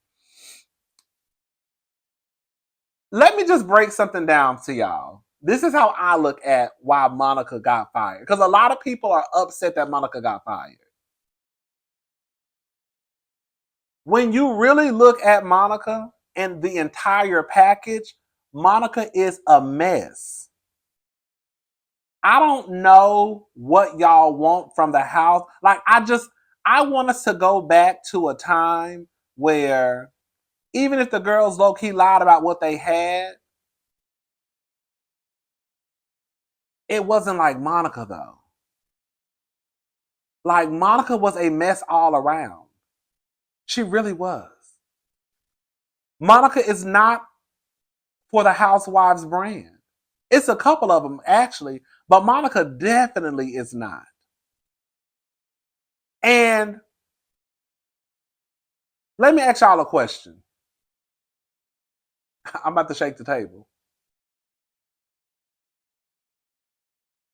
Let me just break something down to y'all. This is how I look at why Monica got fired. Because a lot of people are upset that Monica got fired. When you really look at Monica and the entire package, Monica is a mess. I don't know what y'all want from the house. Like, I want us to go back to a time where even if the girls low key lied about what they had, it wasn't like Monica though. Like, Monica was a mess all around. She really was. Monica is not for the Housewives brand. It's a couple of them actually, but Monica definitely is not. And let me ask y'all a question. I'm about to shake the table.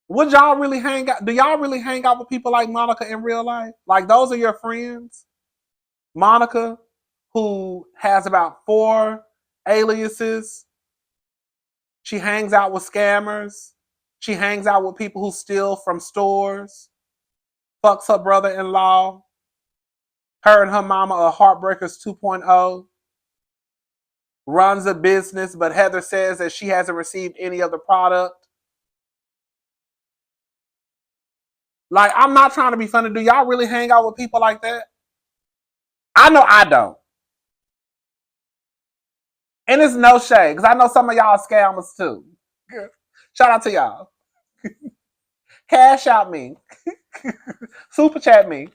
Would y'all really hang out? Do y'all really hang out with people like Monica in real life? Like, those are your friends? Monica, who has about 4 aliases. She hangs out with scammers. She hangs out with people who steal from stores. Fucks her brother-in-law. Her and her mama are Heartbreakers 2.0. Runs a business, but Heather says that she hasn't received any of the product. Like, I'm not trying to be funny. Do y'all really hang out with people like that? I know I don't. And it's no shade, because I know some of y'all scammers too. Shout out to y'all. Cash out me. Super chat me.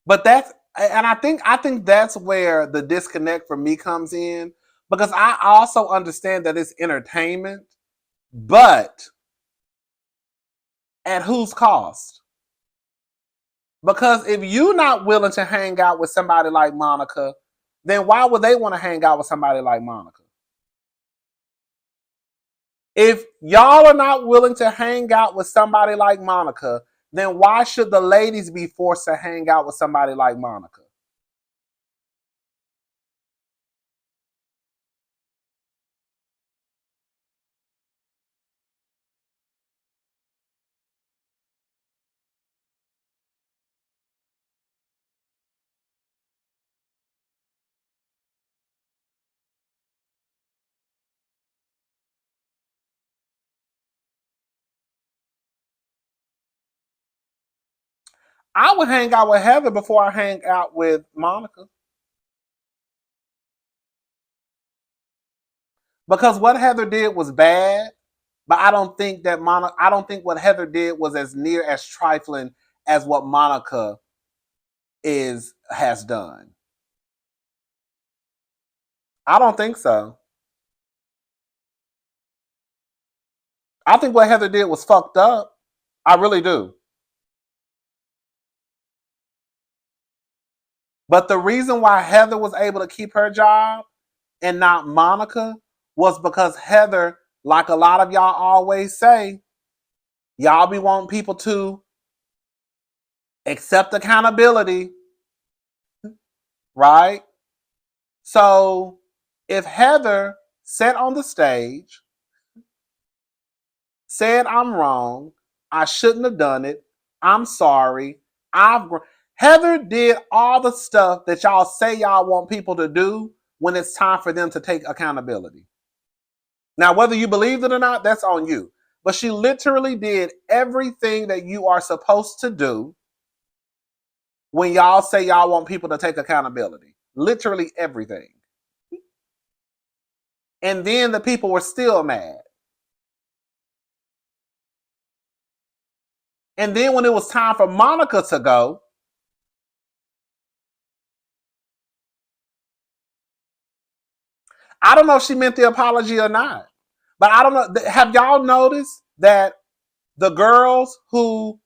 But I think that's where the disconnect for me comes in, because I also understand that it's entertainment, but at whose cost? Because if you're not willing to hang out with somebody like Monica, then why would they want to hang out with somebody like Monica? If y'all are not willing to hang out with somebody like Monica, then why should the ladies be forced to hang out with somebody like Monica? I would hang out with Heather before I hang out with Monica. Because what Heather did was bad, but I don't think that I don't think what Heather did was as near as trifling as what Monica has done. I don't think so. I think what Heather did was fucked up. I really do. But the reason why Heather was able to keep her job and not Monica was because Heather, like a lot of y'all always say, y'all be wanting people to accept accountability, right? So if Heather sat on the stage, said I'm wrong, I shouldn't have done it, I'm sorry, Heather did all the stuff that y'all say y'all want people to do when it's time for them to take accountability. Now, whether you believed it or not, that's on you. But she literally did everything that you are supposed to do when y'all say y'all want people to take accountability. Literally everything. And then the people were still mad. And then when it was time for Monica to go, I don't know if she meant the apology or not. But I don't know. Have y'all noticed that the girls who,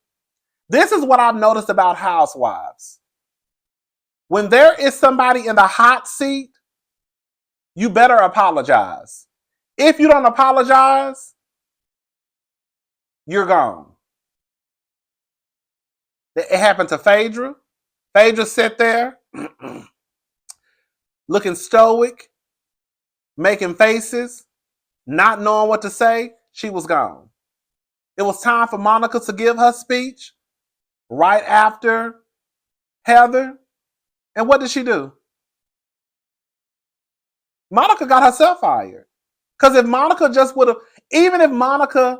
this is what I've noticed about Housewives. When there is somebody in the hot seat, you better apologize. If you don't apologize, you're gone. It happened to Phaedra. Phaedra sat there looking stoic, making faces, not knowing what to say. She was gone. It was time for Monica to give her speech right after Heather. And what did she do? Monica got herself fired. Because if Monica just would have, even if Monica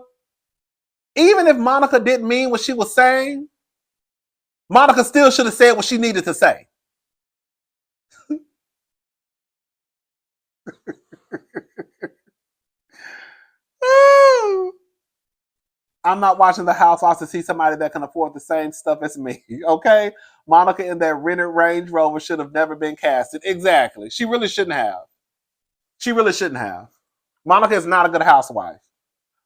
didn't mean what she was saying, Monica still should have said what she needed to say. I'm not watching the Housewives to see somebody that can afford the same stuff as me. Okay, Monica in that rented Range Rover should have never been casted. Exactly. She really shouldn't have. She really shouldn't have. Monica is not a good housewife.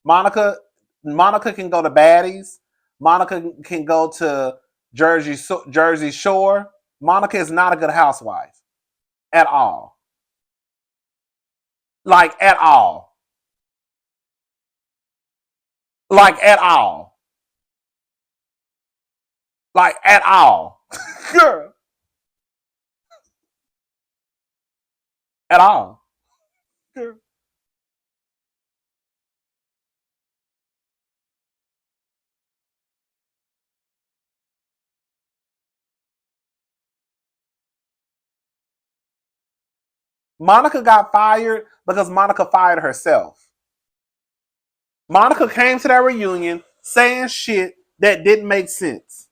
Monica, Monica can go to Baddies. Monica can go to Jersey Shore. Monica is not a good housewife at all. Like at all. Like at all. Like at all. Girl. At all. Girl. Monica got fired because Monica fired herself. Monica came to that reunion saying shit that didn't make sense.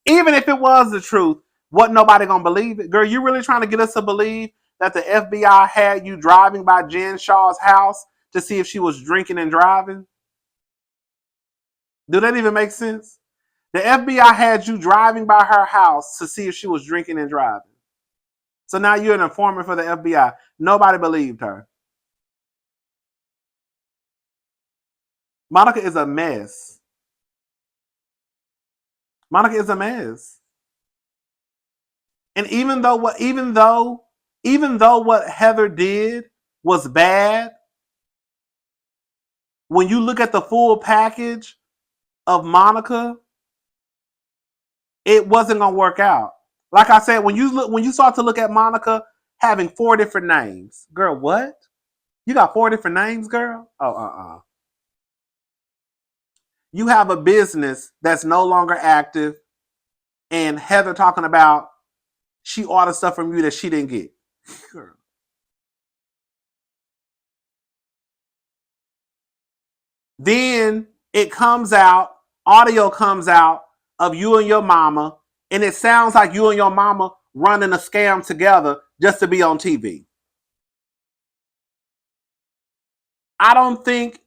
Even if it was the truth, wasn't nobody gonna believe it. Girl, you really trying to get us to believe that the FBI had you driving by Jen Shaw's house to see if she was drinking and driving? Do that even make sense? The FBI had you driving by her house to see if she was drinking and driving. So now you're an informant for the FBI. Nobody believed her. Monica is a mess. Monica is a mess. And even though what Heather did was bad, when you look at the full package of Monica, it wasn't gonna work out. Like I said, when you start to look at Monica having 4 different names, girl, what? You got 4 different names, girl? Oh, You have a business that's no longer active, and Heather talking about she ordered stuff from you that she didn't get. Girl. Then it comes out, audio comes out of you and your mama, and it sounds like you and your mama running a scam together just to be on TV. I don't think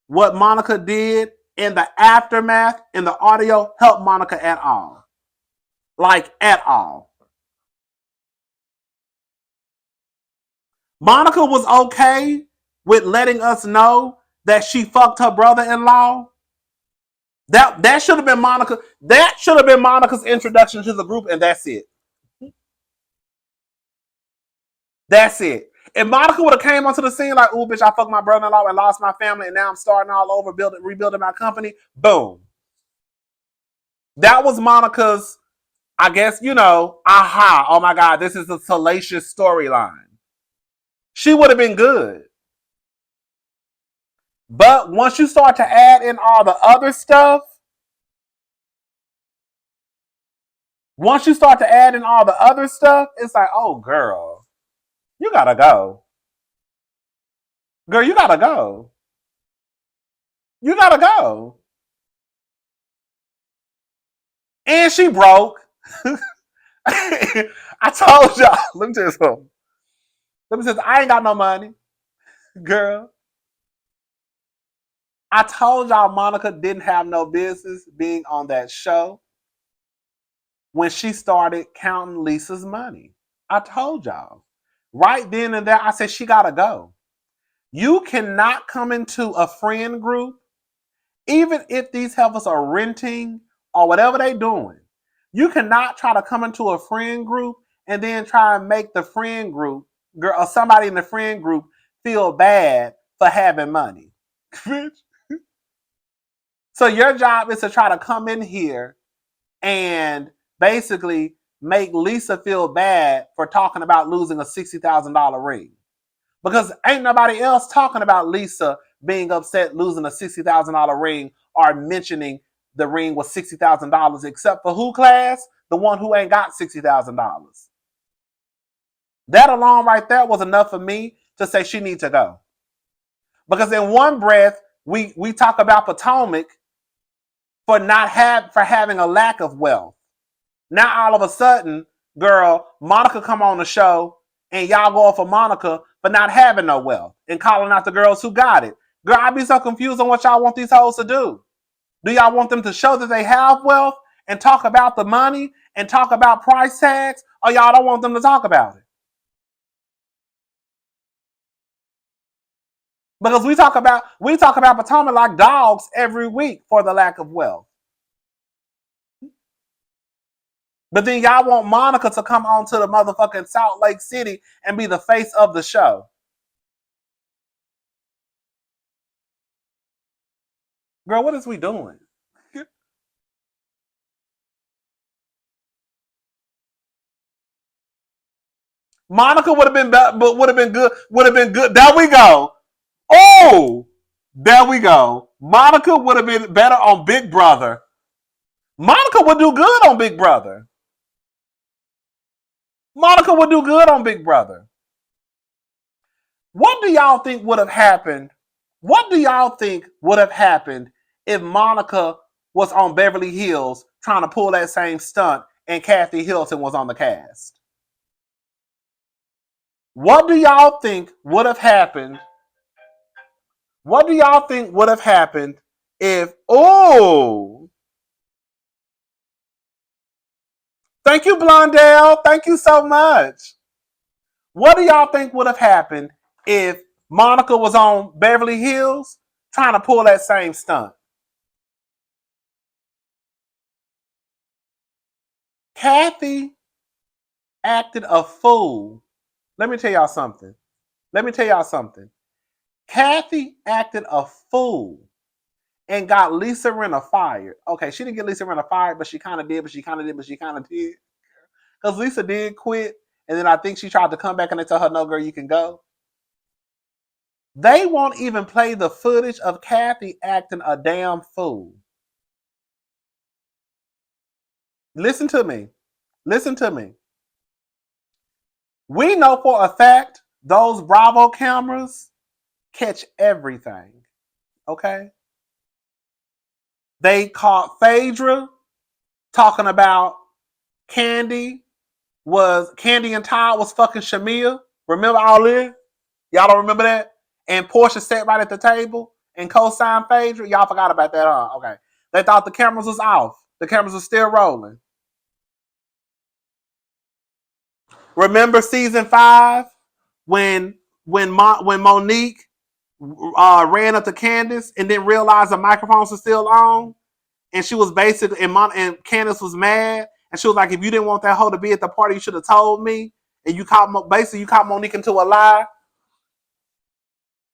what Monica did in the aftermath in the audio helped Monica at all. Like, at all. Monica was okay with letting us know that she fucked her brother-in-law. That should have been Monica. That should have been Monica's introduction to the group, and that's it. That's it. If Monica would have came onto the scene like, "Ooh, bitch, I fucked my brother-in-law and lost my family, and now I'm starting all over, rebuilding my company," boom. That was Monica's, I guess, aha, oh my God, this is a salacious storyline. She would have been good. But once you start to add in all the other stuff, it's like, oh, girl, you gotta go. Girl, you gotta go. You gotta go. And she broke. I told y'all. Let me tell you something. I ain't got no money. Girl. I told y'all Monica didn't have no business being on that show when she started counting Lisa's money. I told y'all. Right then and there, I said she gotta go. You cannot come into a friend group, even if these heifers are renting or whatever they doing. You cannot try to come into a friend group and then try and make the friend group, girl, or somebody in the friend group feel bad for having money. So your job is to try to come in here and basically make Lisa feel bad for talking about losing a $60,000 ring. Because ain't nobody else talking about Lisa being upset losing a $60,000 ring or mentioning the ring was $60,000 except for who, class? The one who ain't got $60,000. That alone right there was enough for me to say she needs to go. Because in one breath, we talk about Potomac for having a lack of wealth. Now all of a sudden, girl, Monica come on the show and y'all go for Monica for not having no wealth and calling out the girls who got it. Girl, I be so confused on what y'all want these hoes to do. Do y'all want them to show that they have wealth and talk about the money and talk about price tags, or y'all don't want them to talk about it? Because we talk about Potomac like dogs every week for the lack of wealth. But then y'all want Monica to come on to the motherfucking Salt Lake City and be the face of the show. Girl, what is we doing? Monica would have been good. Would have been good. There we go. Oh, there we go. Monica would have been better on Big Brother. Monica would do good on Big Brother. Monica would do good on Big Brother. What do y'all think would have happened? What do y'all think would have happened if Monica was on Beverly Hills trying to pull that same stunt and Kathy Hilton was on the cast? What do y'all think would have happened? What do y'all think would have happened if, oh, thank you, Blondell. Thank you so much. What do y'all think would have happened if Monica was on Beverly Hills trying to pull that same stunt? Kathy acted a fool. Let me tell y'all something. Kathy acted a fool and got Lisa Rinna fired. Okay, she didn't get Lisa Rinna fired, but she kind of did, but she kind of did, but she kind of did. Because Lisa did quit, and then I think she tried to come back and they told her, no, girl, you can go. They won't even play the footage of Kathy acting a damn fool. Listen to me. Listen to me. We know for a fact those Bravo cameras catch everything. Okay? They caught Phaedra talking about Candy and Todd was fucking Shamia. Remember all this? Y'all don't remember that? And Portia sat right at the table and co-signed Phaedra. Y'all forgot about that, huh? Okay. They thought the cameras was off. The cameras are still rolling. Remember season 5 when Monique ran up to Candace and didn't realize the microphones were still on, and she was basically and Candace was mad, and she was like, "If you didn't want that hoe to be at the party, you should have told me." And you caught Monique into a lie.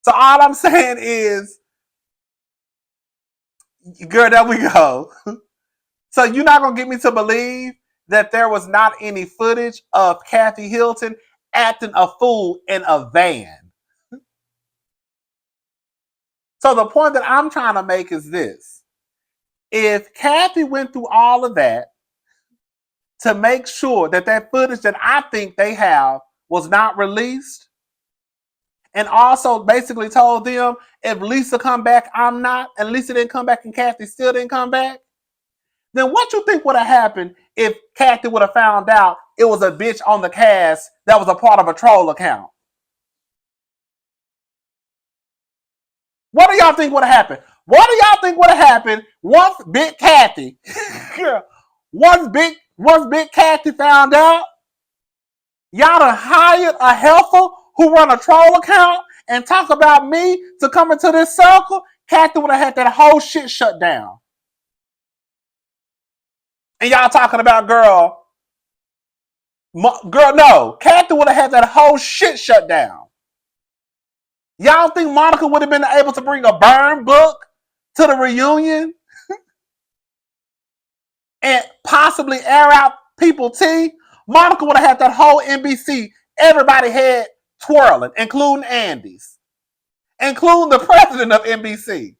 So all I'm saying is, girl, there we go. So you're not gonna get me to believe that there was not any footage of Kathy Hilton acting a fool in a van. So the point that I'm trying to make is this. If Kathy went through all of that to make sure that that footage that I think they have was not released, and also basically told them, if Lisa come back, I'm not, and Lisa didn't come back and Kathy still didn't come back, then what you think would have happened if Kathy would have found out it was a bitch on the cast that was a part of a troll account? What do y'all think would have happened? What do y'all think would have happened once Big Kathy, once Big Kathy found out? Y'all done hired a helper who run a troll account and talk about me to come into this circle. Kathy would have had that whole shit shut down. And y'all talking about no. Kathy would have had that whole shit shut down. Y'all think Monica would have been able to bring a burn book to the reunion and possibly air out people's tea? Monica would have had that whole NBC, everybody head twirling, including Andy's, including the president of NBC.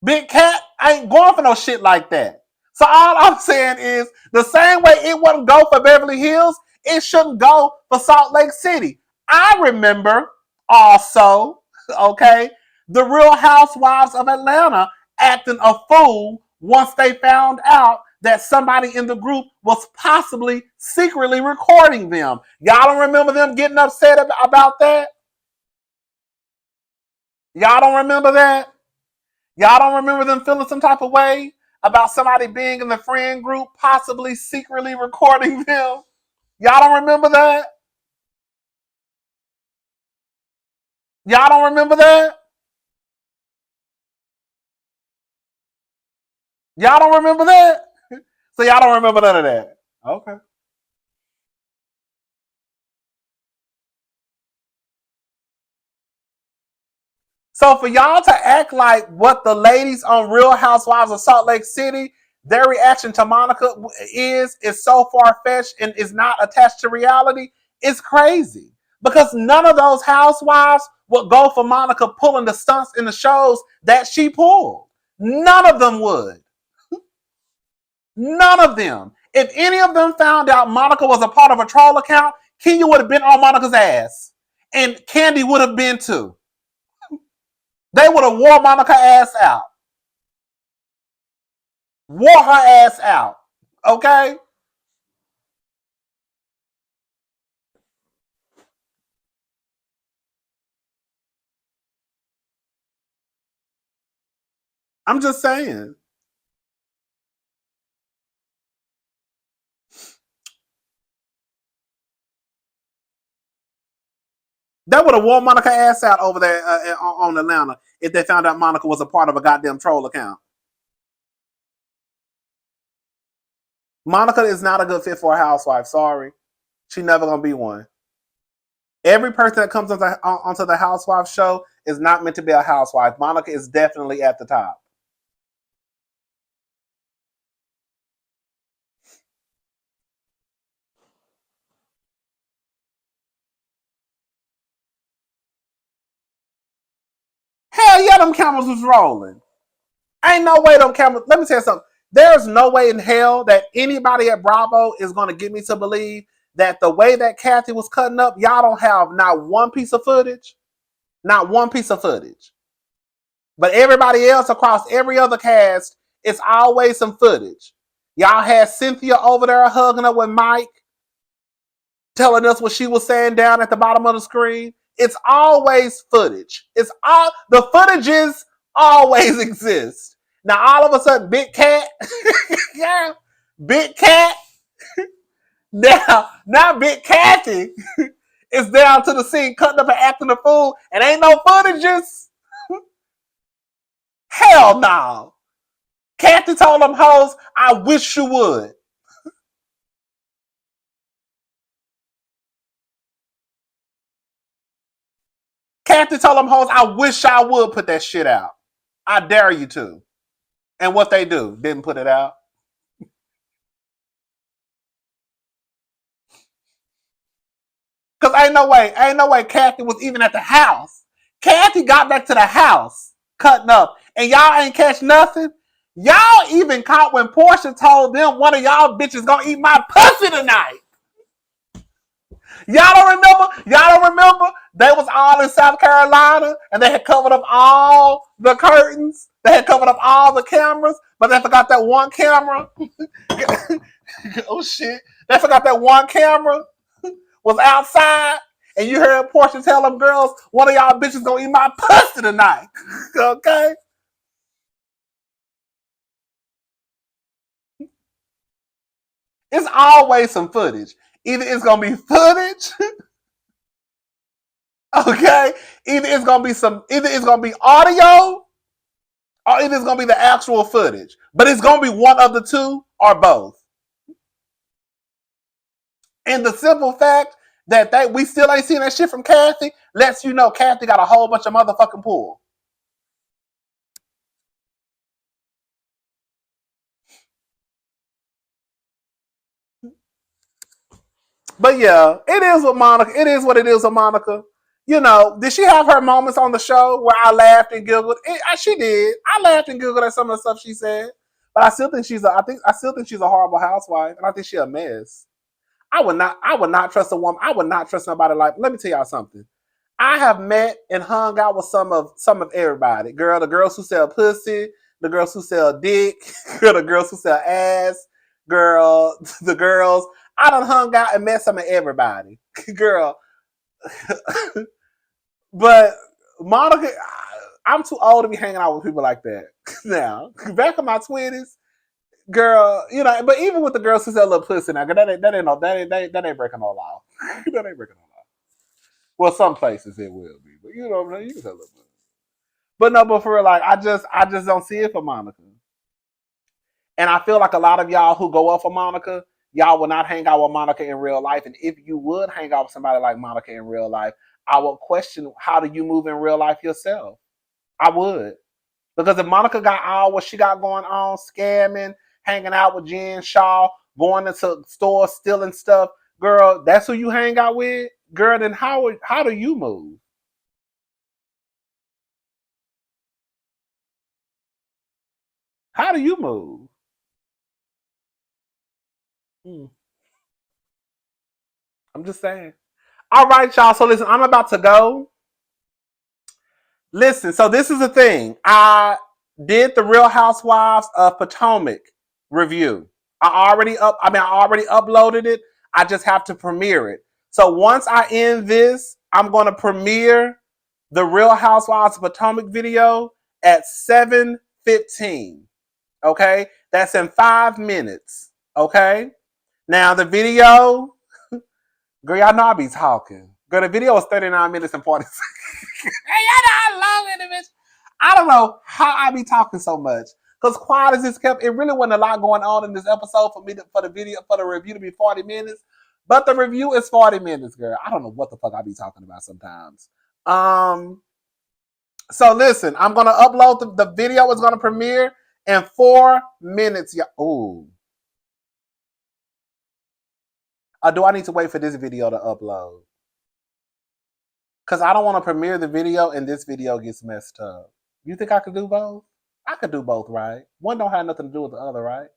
Big Cat ain't going for no shit like that. So all I'm saying is, the same way it wouldn't go for Beverly Hills, it shouldn't go for Salt Lake City. I remember also, okay, the Real Housewives of Atlanta acting a fool once they found out that somebody in the group was possibly secretly recording them. Y'all don't remember them getting upset about that? Y'all don't remember that? Y'all don't remember them feeling some type of way about somebody being in the friend group, possibly secretly recording them? Y'all don't remember that? Y'all don't remember that? Y'all don't remember that? So y'all don't remember none of that. Okay. So for y'all to act like what the ladies on Real Housewives of Salt Lake City, their reaction to Monica is so far-fetched and is not attached to reality, it's crazy. Because none of those housewives would go for Monica pulling the stunts in the shows that she pulled. None of them would. None of them. If any of them found out Monica was a part of a troll account, Kenya would have been on Monica's ass. And Candy would have been too. They would have wore Monica ass out. Wore her ass out. Okay? I'm just saying. They would have wore Monica ass out over there on Atlanta if they found out Monica was a part of a goddamn troll account. Monica is not a good fit for a housewife. Sorry. She's never going to be one. Every person that comes onto the housewife show is not meant to be a housewife. Monica is definitely at the top. Hell yeah, them cameras was rolling. Ain't no way them cameras. Let me tell you something. There's no way in hell that anybody at Bravo is going to get me to believe that the way that Kathy was cutting up, y'all don't have not one piece of footage. Not one piece of footage. But everybody else across every other cast, it's always some footage. Y'all had Cynthia over there hugging up with Mike, telling us what she was saying down at the bottom of the screen. It's always footage. It's all the footages always exist. Now all of a sudden, Big Cat, yeah, Big Cat. Now Big Kathy is down to the scene cutting up and acting a fool, and ain't no footages. Hell no. Kathy told them hoes, I wish you would. Kathy told them hoes, I wish I would put that shit out. I dare you to. And what they do, didn't put it out. Cause ain't no way Kathy was even at the house. Kathy got back to the house, cutting up, and y'all ain't catch nothing. Y'all even caught when Portia told them one of y'all bitches gonna eat my pussy tonight. Y'all don't remember? Y'all don't remember? They was all in South Carolina and they had covered up all the curtains. They had covered up all the cameras, but they forgot that one camera. Oh shit. They forgot that one camera was outside. And you heard Portia tell them girls, one of y'all bitches gonna eat my pussy tonight. Okay? It's always some footage. Either it's gonna be footage, okay? Either it's gonna be audio, or either it's gonna be the actual footage. But it's gonna be one of the two or both. And the simple fact that we still ain't seen that shit from Kathy lets you know Kathy got a whole bunch of motherfucking pull. But yeah, it is with Monica. It is what it is with Monica. You know, did she have her moments on the show where I laughed and giggled? She did. I laughed and giggled at some of the stuff she said. But I still think I still think she's a horrible housewife, and I think she's a mess. I would not trust a woman. I would not trust somebody like. Let me tell y'all something. I have met and hung out with some of everybody. Girl, the girls who sell pussy, the girls who sell dick, girl, the girls who sell ass, girl, the girls. I done hung out and met some of everybody. Girl. But Monica, I'm too old to be hanging out with people like that. Now, back in my 20s, girl, you know, but even with the girls who sell little pussy now, that ain't breaking no law. That ain't breaking no law. Well, some places it will be, but you know, you can sell little pussy. But no, but for real, like I just don't see it for Monica. And I feel like a lot of y'all who go up for Monica, y'all will not hang out with Monica in real life. And if you would hang out with somebody like Monica in real life, I would question how do you move in real life yourself? I would. Because if Monica got all what she got going on, scamming, hanging out with Jen Shaw, going into stores, stealing stuff, girl, that's who you hang out with? Girl, then how do you move? How do you move? Hmm. I'm just saying. All right, y'all. So listen, I'm about to go. Listen, so this is the thing. I did the Real Housewives of Potomac review. I already uploaded it. I just have to premiere it. So once I end this, I'm going to premiere the Real Housewives of Potomac video at 7:15. Okay? That's in 5 minutes. Okay? Now the video, girl, y'all know I be talking. Girl, the video was 39 minutes and 40 seconds. Hey, y'all know how long it is. I don't know how I be talking so much. Because quiet as this kept, it really wasn't a lot going on in this episode for the review to be 40 minutes. But the review is 40 minutes, girl. I don't know what the fuck I be talking about sometimes. Um, so listen, I'm gonna upload the video is gonna premiere in 4 minutes. Yeah. Ooh. Do I need to wait for this video to upload? Because I don't want to premiere the video and this video gets messed up. You think I could do both? I could do both, right? One don't have nothing to do with the other, right?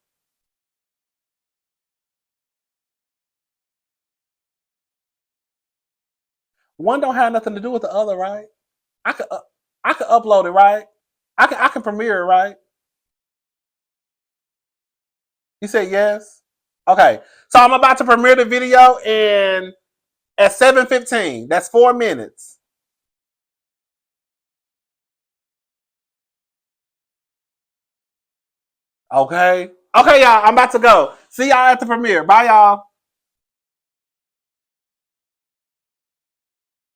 One don't have nothing to do with the other, right? I could I could upload it, right? I can premiere it, right? You said yes? Okay. So I'm about to premiere the video and at 7:15. That's 4 minutes. Okay. Okay, y'all. I'm about to go. See y'all at the premiere. Bye, y'all.